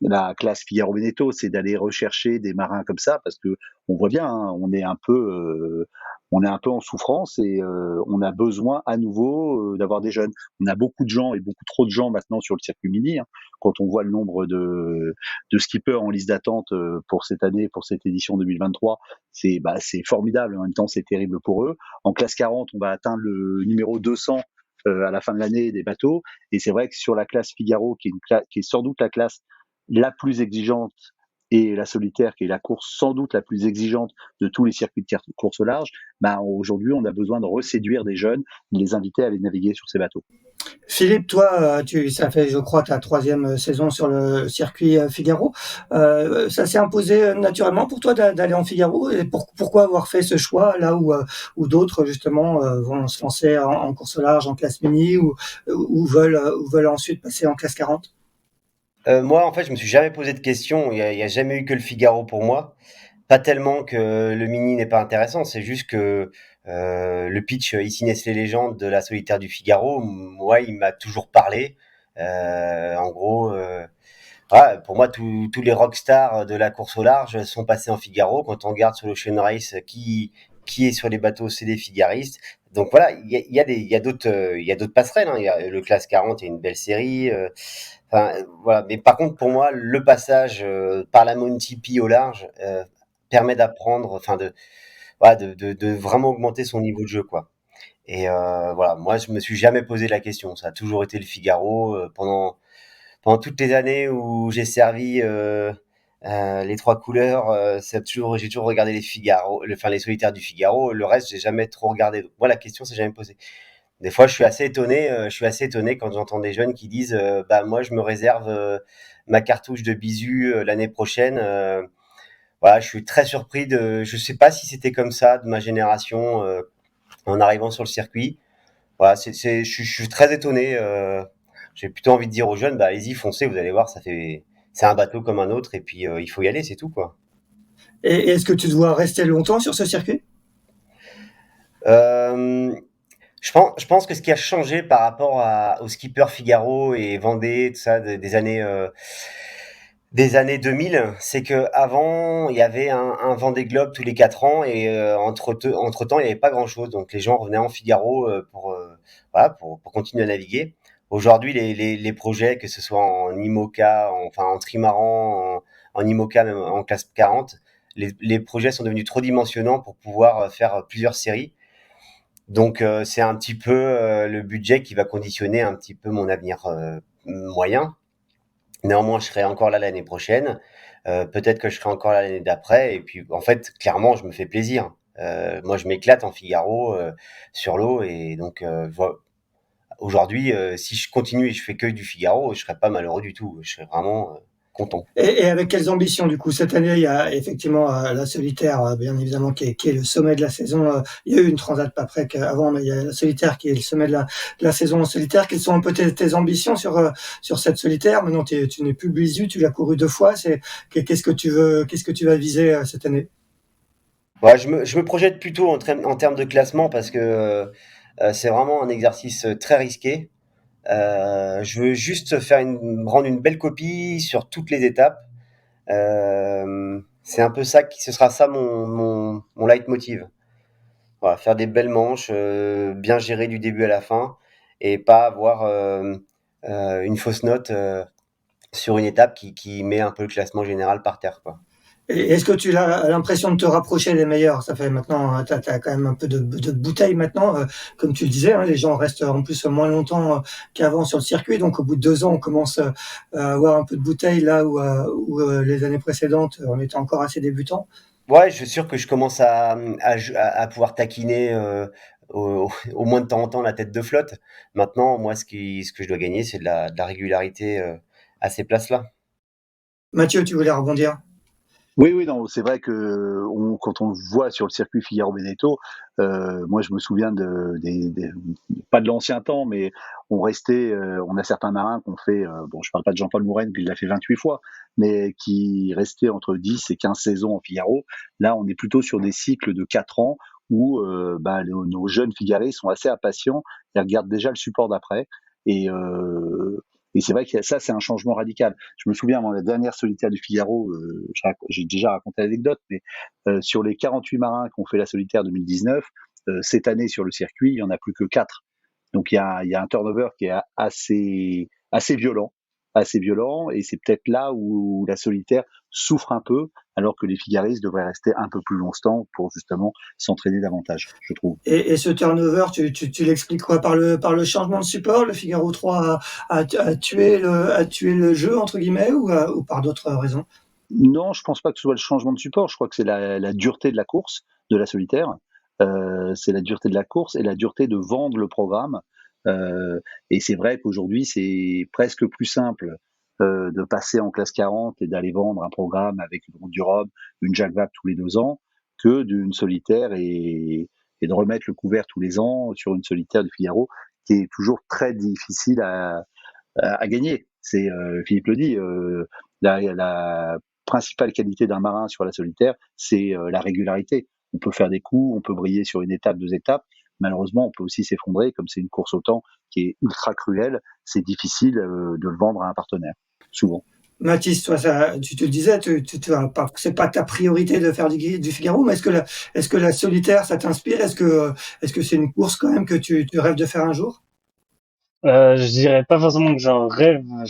la classe Figaro Beneteau, c'est d'aller rechercher des marins comme ça, parce que on voit bien, hein, on est un peu en souffrance et on a besoin à nouveau d'avoir des jeunes. On a beaucoup de gens et beaucoup trop de gens maintenant sur le circuit mini. Hein, quand on voit le nombre de skippers en liste d'attente pour cette année, pour cette édition 2023, c'est formidable. En même temps, c'est terrible pour eux. En classe 40, on va atteindre le numéro 200 à la fin de l'année des bateaux. Et c'est vrai que sur la classe Figaro, qui est sans doute la classe la plus exigeante, et la solitaire, qui est la course sans doute la plus exigeante de tous les circuits de course au large, aujourd'hui, on a besoin de reséduire des jeunes, de les inviter à aller naviguer sur ces bateaux. Philippe, toi, ça fait, je crois, ta troisième saison sur le circuit Figaro. Ça s'est imposé naturellement pour toi d'aller en Figaro, et pourquoi avoir fait ce choix là où d'autres justement vont se lancer en course au large, en classe mini, ou veulent ensuite passer en classe 40? Moi, en fait, je me suis jamais posé de questions. Il y a jamais eu que le Figaro pour moi. Pas tellement que le Mini n'est pas intéressant, c'est juste que le pitch Ici naissent les légendes de la solitaire du Figaro, moi, il m'a toujours parlé. En gros, voilà, pour moi, tous les rockstars de la course au large sont passés en Figaro. Quand on regarde sur l'Ocean Race qui est sur les bateaux, c'est des figaristes. Donc voilà, il y a d'autres passerelles. Hein. Il y a le Classe 40, il y a une belle série. Enfin, voilà. Mais par contre, pour moi, le passage par la Monty P au large permet d'apprendre, enfin voilà, de vraiment augmenter son niveau de jeu, quoi. Et voilà, moi, je me suis jamais posé la question. Ça a toujours été le Figaro pendant toutes les années où j'ai servi les trois couleurs. J'ai toujours regardé les Figaro, enfin les solitaires du Figaro. Le reste, j'ai jamais trop regardé. Donc, moi, la question s'est jamais posée. Des fois, je suis assez étonné quand j'entends des jeunes qui disent, bah moi, je me réserve ma cartouche de Bisu l'année prochaine. Voilà, je suis très surpris je sais pas si c'était comme ça de ma génération en arrivant sur le circuit. Voilà, je suis très étonné. J'ai plutôt envie de dire aux jeunes, bah allez-y, foncez, vous allez voir, c'est un bateau comme un autre, et puis il faut y aller, c'est tout, quoi. Et est-ce que tu dois rester longtemps sur ce circuit? Euh, je pense que ce qui a changé par rapport au skipper Figaro et Vendée, tout ça, des années 2000, c'est que avant il y avait un Vendée Globe tous les 4 ans, et entre temps il n'y avait pas grand chose, donc les gens revenaient en Figaro voilà, pour continuer à naviguer. Aujourd'hui, les projets, que ce soit en IMOCA, enfin en trimaran, en IMOCA, même en classe 40, les projets sont devenus trop dimensionnants pour pouvoir faire plusieurs séries. Donc c'est un petit peu le budget qui va conditionner un petit peu mon avenir moyen. Néanmoins, je serai encore là l'année prochaine. Peut-être que je serai encore là l'année d'après. Et puis, en fait, clairement, je me fais plaisir. Moi, je m'éclate en Figaro sur l'eau. Et donc, aujourd'hui, si je continue et je fais que du Figaro, je serai pas malheureux du tout. Je serai vraiment content. Et avec quelles ambitions du coup? Cette année, il y a effectivement la solitaire, bien évidemment, qui est le sommet de la saison. Il y a eu une transat pas près avant, mais il y a la solitaire qui est le sommet de la saison en solitaire. Quelles sont un peu tes ambitions sur cette solitaire? Maintenant, tu n'es plus Blizu, tu l'as couru 2 fois. Qu'est-ce que tu vas viser cette année? Ouais, je me projette plutôt en termes de classement parce que c'est vraiment un exercice très risqué. Je veux juste rendre une belle copie sur toutes les étapes. C'est un peu ça ce sera ça mon leitmotiv. Voilà, faire des belles manches, bien gérer du début à la fin et pas avoir une fausse note sur une étape qui met un peu le classement général par terre, quoi. Et est-ce que tu as l'impression de te rapprocher des meilleurs? Ça fait maintenant, tu as quand même un peu de bouteille maintenant. Comme tu le disais, hein, les gens restent en plus moins longtemps qu'avant sur le circuit. Donc au bout de 2 ans, on commence à avoir un peu de bouteille là où les années précédentes, on était encore assez débutants. Ouais, je suis sûr que je commence à pouvoir taquiner au moins de temps en temps la tête de flotte. Maintenant, moi, ce que je dois gagner, c'est de la régularité à ces places-là. Mathieu, tu voulais rebondir? Oui, oui, non, c'est vrai que quand on le voit sur le circuit Figaro-Benetton, moi je me souviens pas de l'ancien temps, mais on a certains marins qu'on fait, bon, je parle pas de Jean-Paul Mourenne qui l'a fait 28 fois, mais qui restaient entre 10 et 15 saisons en Figaro. Là, on est plutôt sur des cycles de 4 ans où nos jeunes figaristes sont assez impatients, ils regardent déjà le support d'après. Et, euh, et c'est vrai que ça, c'est un changement radical. Je me souviens, dans la dernière solitaire du Figaro, j'ai déjà raconté l'anecdote, mais sur les 48 marins qui ont fait la solitaire 2019, cette année sur le circuit, il n'y en a plus que 4. Donc il y a un turnover qui est assez violent, et c'est peut-être là où la solitaire souffre un peu, alors que les figaristes devraient rester un peu plus longtemps pour justement s'entraîner davantage, je trouve. Et ce turnover, tu l'expliques quoi? Par le changement de support? Le Figaro 3 a tué le jeu, entre guillemets, ou par d'autres raisons? Non, je pense pas que ce soit le changement de support. Je crois que c'est la dureté de la course, de la solitaire. C'est la dureté de la course et la dureté de vendre le programme. Euh, et c'est vrai qu'aujourd'hui, c'est presque plus simple de passer en classe 40 et d'aller vendre un programme avec une route du Rhum, une Jacques Vabre tous les 2 ans, que d'une solitaire et de remettre le couvert tous les ans sur une solitaire du Figaro, qui est toujours très difficile à gagner. C'est Philippe le dit, la principale qualité d'un marin sur la solitaire, c'est la régularité. On peut faire des coups, on peut briller sur une étape, 2 étapes. Malheureusement, on peut aussi s'effondrer, comme c'est une course au temps qui est ultra cruelle. C'est difficile de le vendre à un partenaire, souvent. Mathis, toi, tu le disais, c'est pas ta priorité de faire du Figaro, mais est-ce que la solitaire, ça t'inspire? Est-ce que c'est une course quand même que tu rêves de faire un jour? Je dirais pas forcément que je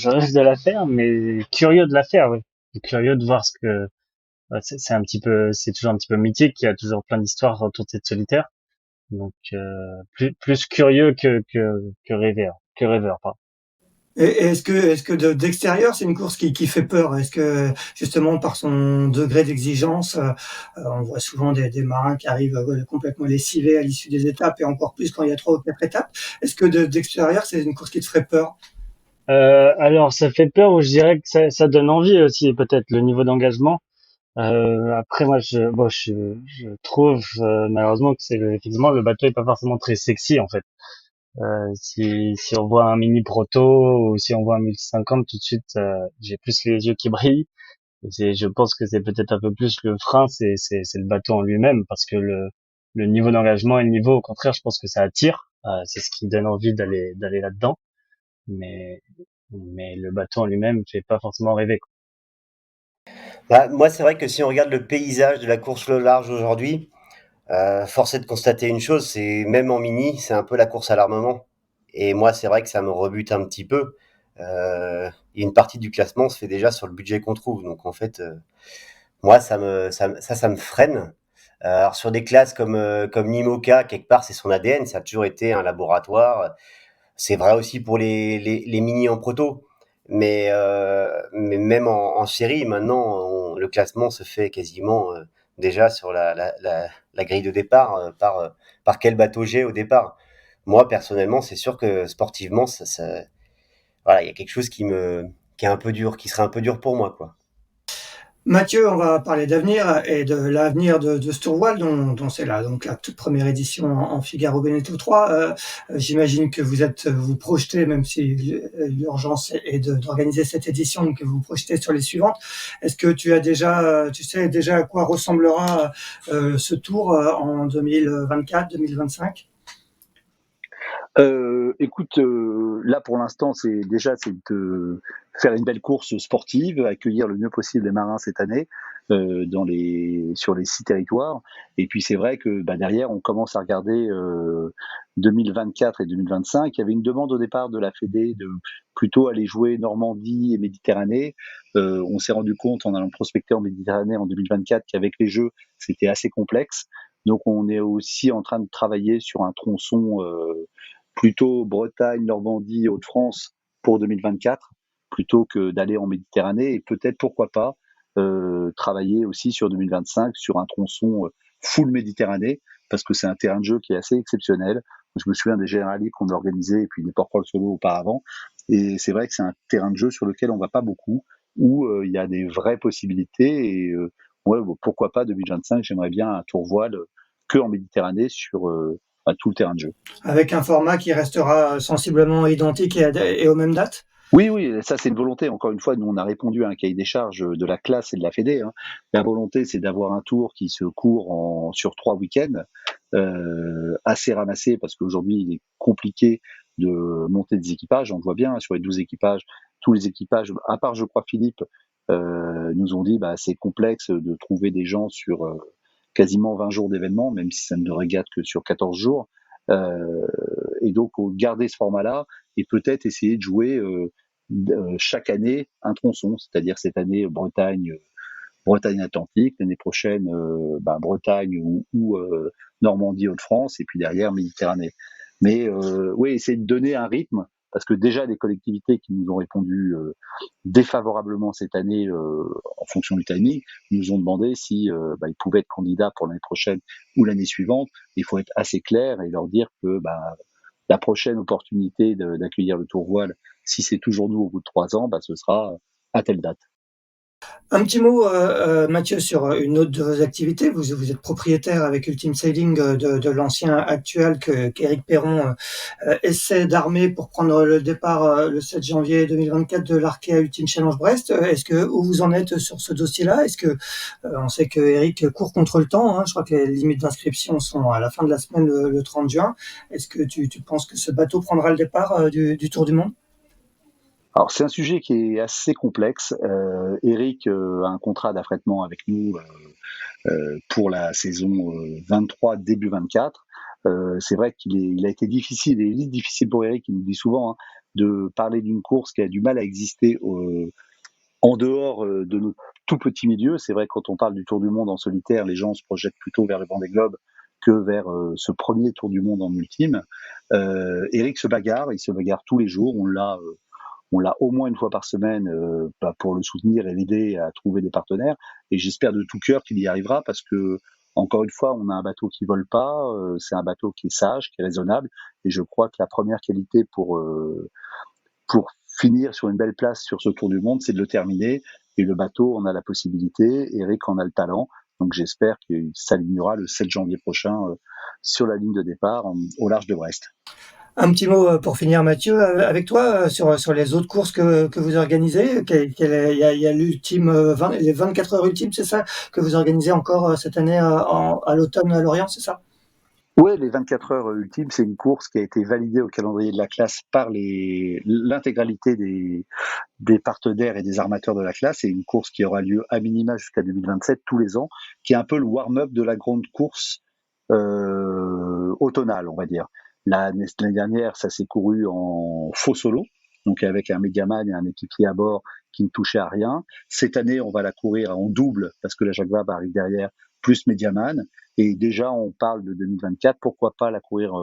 rêve de la faire, mais curieux de la faire, oui. Curieux de voir ce que, c'est un petit peu, c'est toujours un petit peu mythique, il y a toujours plein d'histoires autour de cette solitaire. Donc, plus curieux que rêveur, pardon. Et est-ce que d'extérieur, c'est une course qui fait peur? Est-ce que justement par son degré d'exigence, on voit souvent des marins qui arrivent complètement lessivés à l'issue des étapes et encore plus quand il y a 3 ou 4 étapes. Est-ce que d'extérieur, c'est une course qui te ferait peur? Alors, ça fait peur ou je dirais que ça donne envie aussi, peut-être, le niveau d'engagement. Après, moi, je trouve, malheureusement que effectivement, le bateau est pas forcément très sexy, en fait. Si on voit un mini proto ou si on voit un 1050, tout de suite, j'ai plus les yeux qui brillent. Et je pense que c'est peut-être un peu plus le frein, c'est le bateau en lui-même, parce que le niveau d'engagement et le niveau, au contraire, je pense que ça attire. C'est ce qui donne envie d'aller là-dedans. Mais, mais le bateau en lui-même fait pas forcément rêver, quoi. Bah, moi, c'est vrai que si on regarde le paysage de la course au large aujourd'hui, force est de constater une chose, c'est même en mini, c'est un peu la course à l'armement. Et moi, c'est vrai que ça me rebute un petit peu. Et une partie du classement se fait déjà sur le budget qu'on trouve. Donc en fait, moi, ça me freine. Alors sur des classes comme l'IMOCA, quelque part, c'est son ADN. Ça a toujours été un laboratoire. C'est vrai aussi pour les mini en proto. Mais même en série, maintenant, le classement se fait quasiment déjà sur la grille de départ, par quel bateau j'ai au départ. Moi, personnellement, c'est sûr que sportivement, voilà, il y a quelque chose qui qui est un peu dur, qui sera un peu dur pour moi, quoi. Mathieu, on va parler d'avenir et de l'avenir de ce tourvoile dont c'est donc la toute première édition en Figaro Beneteau 3. J'imagine que vous projetez, même si l'urgence est d'organiser cette édition, que vous projetez sur les suivantes. Est-ce que tu sais déjà à quoi ressemblera ce tour en 2024, 2025? Écoute, là pour l'instant, c'est de faire une belle course sportive, accueillir le mieux possible les marins cette année sur les 6 territoires. Et puis c'est vrai que derrière, on commence à regarder 2024 et 2025. Il y avait une demande au départ de la Fédé de plutôt aller jouer Normandie et Méditerranée. On s'est rendu compte en allant prospecter en Méditerranée en 2024 qu'avec les Jeux, c'était assez complexe. Donc on est aussi en train de travailler sur un tronçon plutôt Bretagne, Normandie, Hauts-de-France pour 2024, plutôt que d'aller en Méditerranée et peut-être, pourquoi pas, travailler aussi sur 2025 sur un tronçon full Méditerranée, parce que c'est un terrain de jeu qui est assez exceptionnel. Je me souviens des Generali qu'on a organisés et puis des Port-Paul Solo auparavant, et c'est vrai que c'est un terrain de jeu sur lequel on va pas beaucoup, où il y a des vraies possibilités, et pourquoi pas 2025, j'aimerais bien un tour voile que en Méditerranée sur tout le terrain de jeu. Avec un format qui restera sensiblement identique et aux mêmes dates? Oui, ça c'est une volonté. Encore une fois, nous on a répondu à un cahier des charges de la classe et de la Fédé. Hein. La volonté, c'est d'avoir un tour qui se court sur 3 week-ends, assez ramassé parce qu'aujourd'hui il est compliqué de monter des équipages. On le voit bien sur les 12 équipages, tous les équipages, à part je crois Philippe, nous ont dit c'est complexe de trouver des gens sur quasiment 20 jours d'événements, même si ça ne régate que sur 14 jours. Et donc garder ce format-là et peut-être essayer de jouer chaque année un tronçon, c'est-à-dire cette année Bretagne Atlantique, l'année prochaine Bretagne ou Normandie Hauts-de-France et puis derrière Méditerranée. Mais oui, essayer de donner un rythme parce que déjà les collectivités qui nous ont répondu défavorablement cette année en fonction du timing nous ont demandé si ils pouvaient être candidats pour l'année prochaine ou l'année suivante. Il faut être assez clair et leur dire que la prochaine opportunité d'accueillir le Tour Voile, si c'est toujours nous au bout de 3 ans, ce sera à telle date. Un petit mot, Mathieu, sur une autre de vos activités. Vous êtes propriétaire avec Ultime Sailing de l'ancien actuel qu'Éric Perron essaie d'armer pour prendre le départ le 7 janvier 2024 de l'Arkea Ultime Challenge Brest. Où vous en êtes sur ce dossier-là? Est-ce que on sait que Eric court contre le temps, hein, je crois que les limites d'inscription sont à la fin de la semaine le 30 juin. Est-ce que tu penses que ce bateau prendra le départ du Tour du Monde? Alors c'est un sujet qui est assez complexe. Eric a un contrat d'affrètement avec nous pour la saison 23 début 24. C'est vrai qu'il a été difficile et il est difficile pour Eric, il nous dit souvent de parler d'une course qui a du mal à exister en dehors de notre tout petit milieu. C'est vrai que quand on parle du Tour du Monde en solitaire, les gens se projettent plutôt vers le Vendée Globe que vers ce premier Tour du Monde en ultime. Eric se bagarre, il se bagarre tous les jours. On l'a au moins une fois par semaine pour le soutenir et l'aider à trouver des partenaires. Et j'espère de tout cœur qu'il y arrivera parce que, encore une fois, on a un bateau qui vole pas, c'est un bateau qui est sage, qui est raisonnable. Et je crois que la première qualité pour finir sur une belle place sur ce Tour du Monde, c'est de le terminer. Et le bateau en a la possibilité, Eric en a le talent. Donc j'espère qu'il s'alignera le 7 janvier prochain sur la ligne de départ au large de Brest. Un petit mot pour finir, Mathieu, avec toi sur les autres courses que vous organisez. Il y a l'ultime, les 24 heures ultimes, c'est ça, que vous organisez encore cette année à l'automne à Lorient, c'est ça? Ouais, les 24 heures ultimes, c'est une course qui a été validée au calendrier de la classe par l'intégralité des partenaires et des armateurs de la classe. C'est une course qui aura lieu à minima jusqu'à 2027 tous les ans, qui est un peu le warm-up de la grande course automnale, on va dire. L'année dernière, ça s'est couru en faux solo, donc avec un mégaman et un équipier à bord qui ne touchait à rien. Cette année, on va la courir en double parce que la Jacques Vabre arrive derrière, plus médiaman. Et déjà, on parle de 2024. Pourquoi pas la courir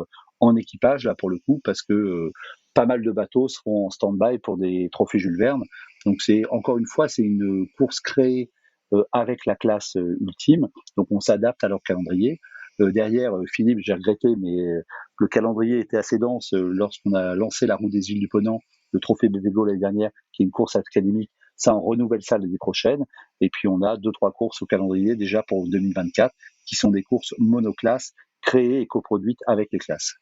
en équipage, là, pour le coup, parce que pas mal de bateaux seront en stand-by pour des trophées Jules Verne. Donc, encore une fois, c'est une course créée avec la classe ultime. Donc, on s'adapte à leur calendrier. Derrière, Philippe, j'ai regretté, mais le calendrier était assez dense lorsqu'on a lancé la route des îles du Ponant le trophée Bevego l'année dernière, qui est une course académique. Ça, on renouvelle ça l'année prochaine. Et puis, on a 2-3 courses au calendrier déjà pour 2024, qui sont des courses monoclasses créées et coproduites avec les classes.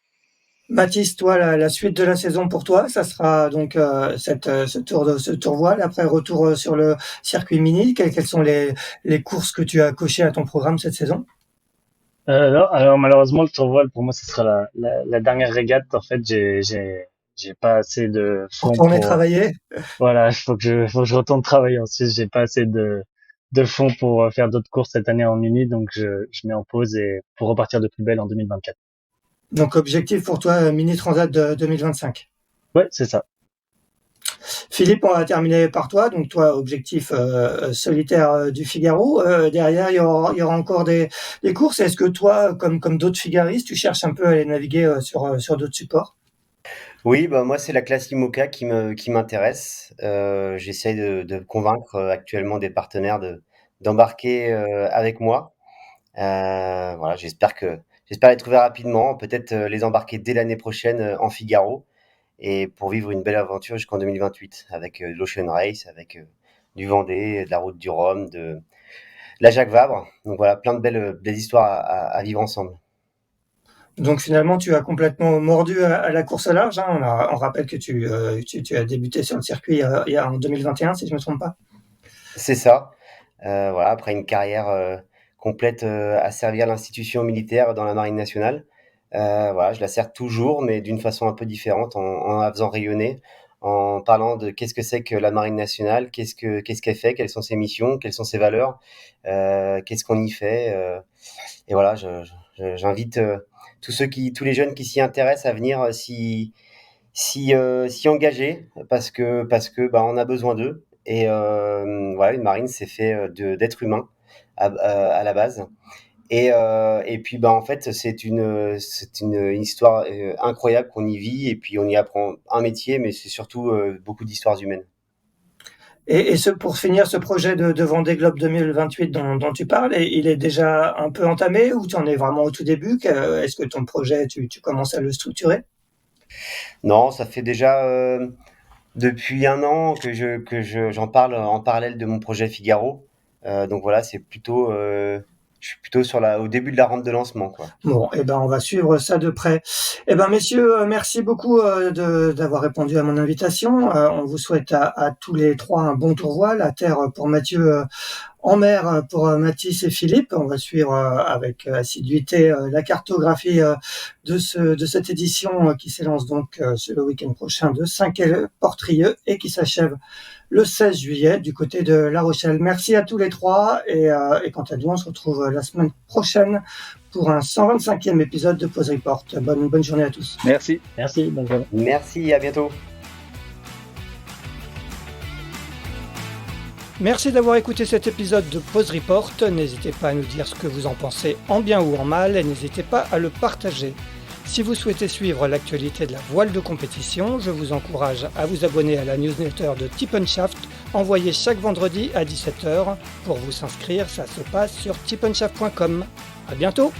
Mathis, toi, la suite de la saison pour toi, ça sera donc ce tour voile, après retour sur le circuit mini. Quelles sont les courses que tu as cochées à ton programme cette saison? Non, alors malheureusement le tour voile pour moi ce sera la dernière régate. En fait, j'ai pas assez de Pour fonds tourner pour travailler? voilà, faut que je retourne travailler ensuite. J'ai pas assez de fonds pour faire d'autres courses cette année en mini, donc je mets en pause et pour repartir de plus belle en 2024. Donc objectif pour toi, Mini Transat de 2025. Ouais, c'est ça. Philippe, on va terminer par toi. Donc toi, objectif solitaire du Figaro. Derrière, il y aura encore des courses. Est-ce que toi, comme d'autres figaristes, tu cherches un peu à aller naviguer sur d'autres supports? Oui, bah moi c'est la classe IMOCA qui m'intéresse. J'essaye de convaincre actuellement des partenaires d'embarquer avec moi. Voilà, j'espère les trouver rapidement, peut-être les embarquer dès l'année prochaine en Figaro et pour vivre une belle aventure jusqu'en 2028 avec l'Ocean Race, avec du Vendée, de la Route du Rhum, de la Jacques Vabre. Donc voilà, plein de belles histoires à vivre ensemble. Donc finalement, tu as complètement mordu à la course au large, hein. On rappelle que tu as débuté sur le circuit il y a en 2021, si je me trompe pas. C'est ça. Voilà, après une carrière complète à servir l'institution militaire dans la Marine nationale. Voilà, je la sers toujours, mais d'une façon un peu différente, en la faisant rayonner, en parlant de qu'est-ce que c'est que la Marine nationale, qu'est-ce qu'elle fait, quelles sont ses missions, quelles sont ses valeurs, qu'est-ce qu'on y fait. Et voilà, j'invite tous les jeunes qui s'y intéressent à venir s'y engager parce que bah, on a besoin d'eux. Et voilà, une marine, c'est fait d'êtres humains à la base. Et puis bah en fait c'est une histoire incroyable qu'on y vit et puis on y apprend un métier, mais c'est surtout beaucoup d'histoires humaines. Et pour finir, ce projet de Vendée Globe 2028 dont tu parles, il est déjà un peu entamé ou tu en es vraiment au tout début? Est-ce que ton projet, tu commences à le structurer? Non, ça fait déjà depuis un an j'en parle en parallèle de mon projet Figaro. Donc voilà, je suis plutôt au début de la rampe de lancement, quoi. Bon, on va suivre ça de près. Messieurs, merci beaucoup d'avoir répondu à mon invitation. On vous souhaite à tous les trois un bon tour voile, à terre pour Mathieu, en mer pour Mathis et Philippe. On va suivre avec assiduité la cartographie de cette édition qui s'élance donc le week-end prochain de Saint-Quay-Portrieux et qui s'achève le 16 juillet du côté de La Rochelle. Merci à tous les trois et quant à nous, on se retrouve la semaine prochaine pour un 125e épisode de Pause Report. Bonne journée à tous. Merci. Merci, bonne journée. Merci, à bientôt. Merci d'avoir écouté cet épisode de Pause Report. N'hésitez pas à nous dire ce que vous en pensez en bien ou en mal et n'hésitez pas à le partager. Si vous souhaitez suivre l'actualité de la voile de compétition, je vous encourage à vous abonner à la newsletter de Tip & Shaft, envoyée chaque vendredi à 17h. Pour vous inscrire, ça se passe sur tipandshaft.com. À bientôt!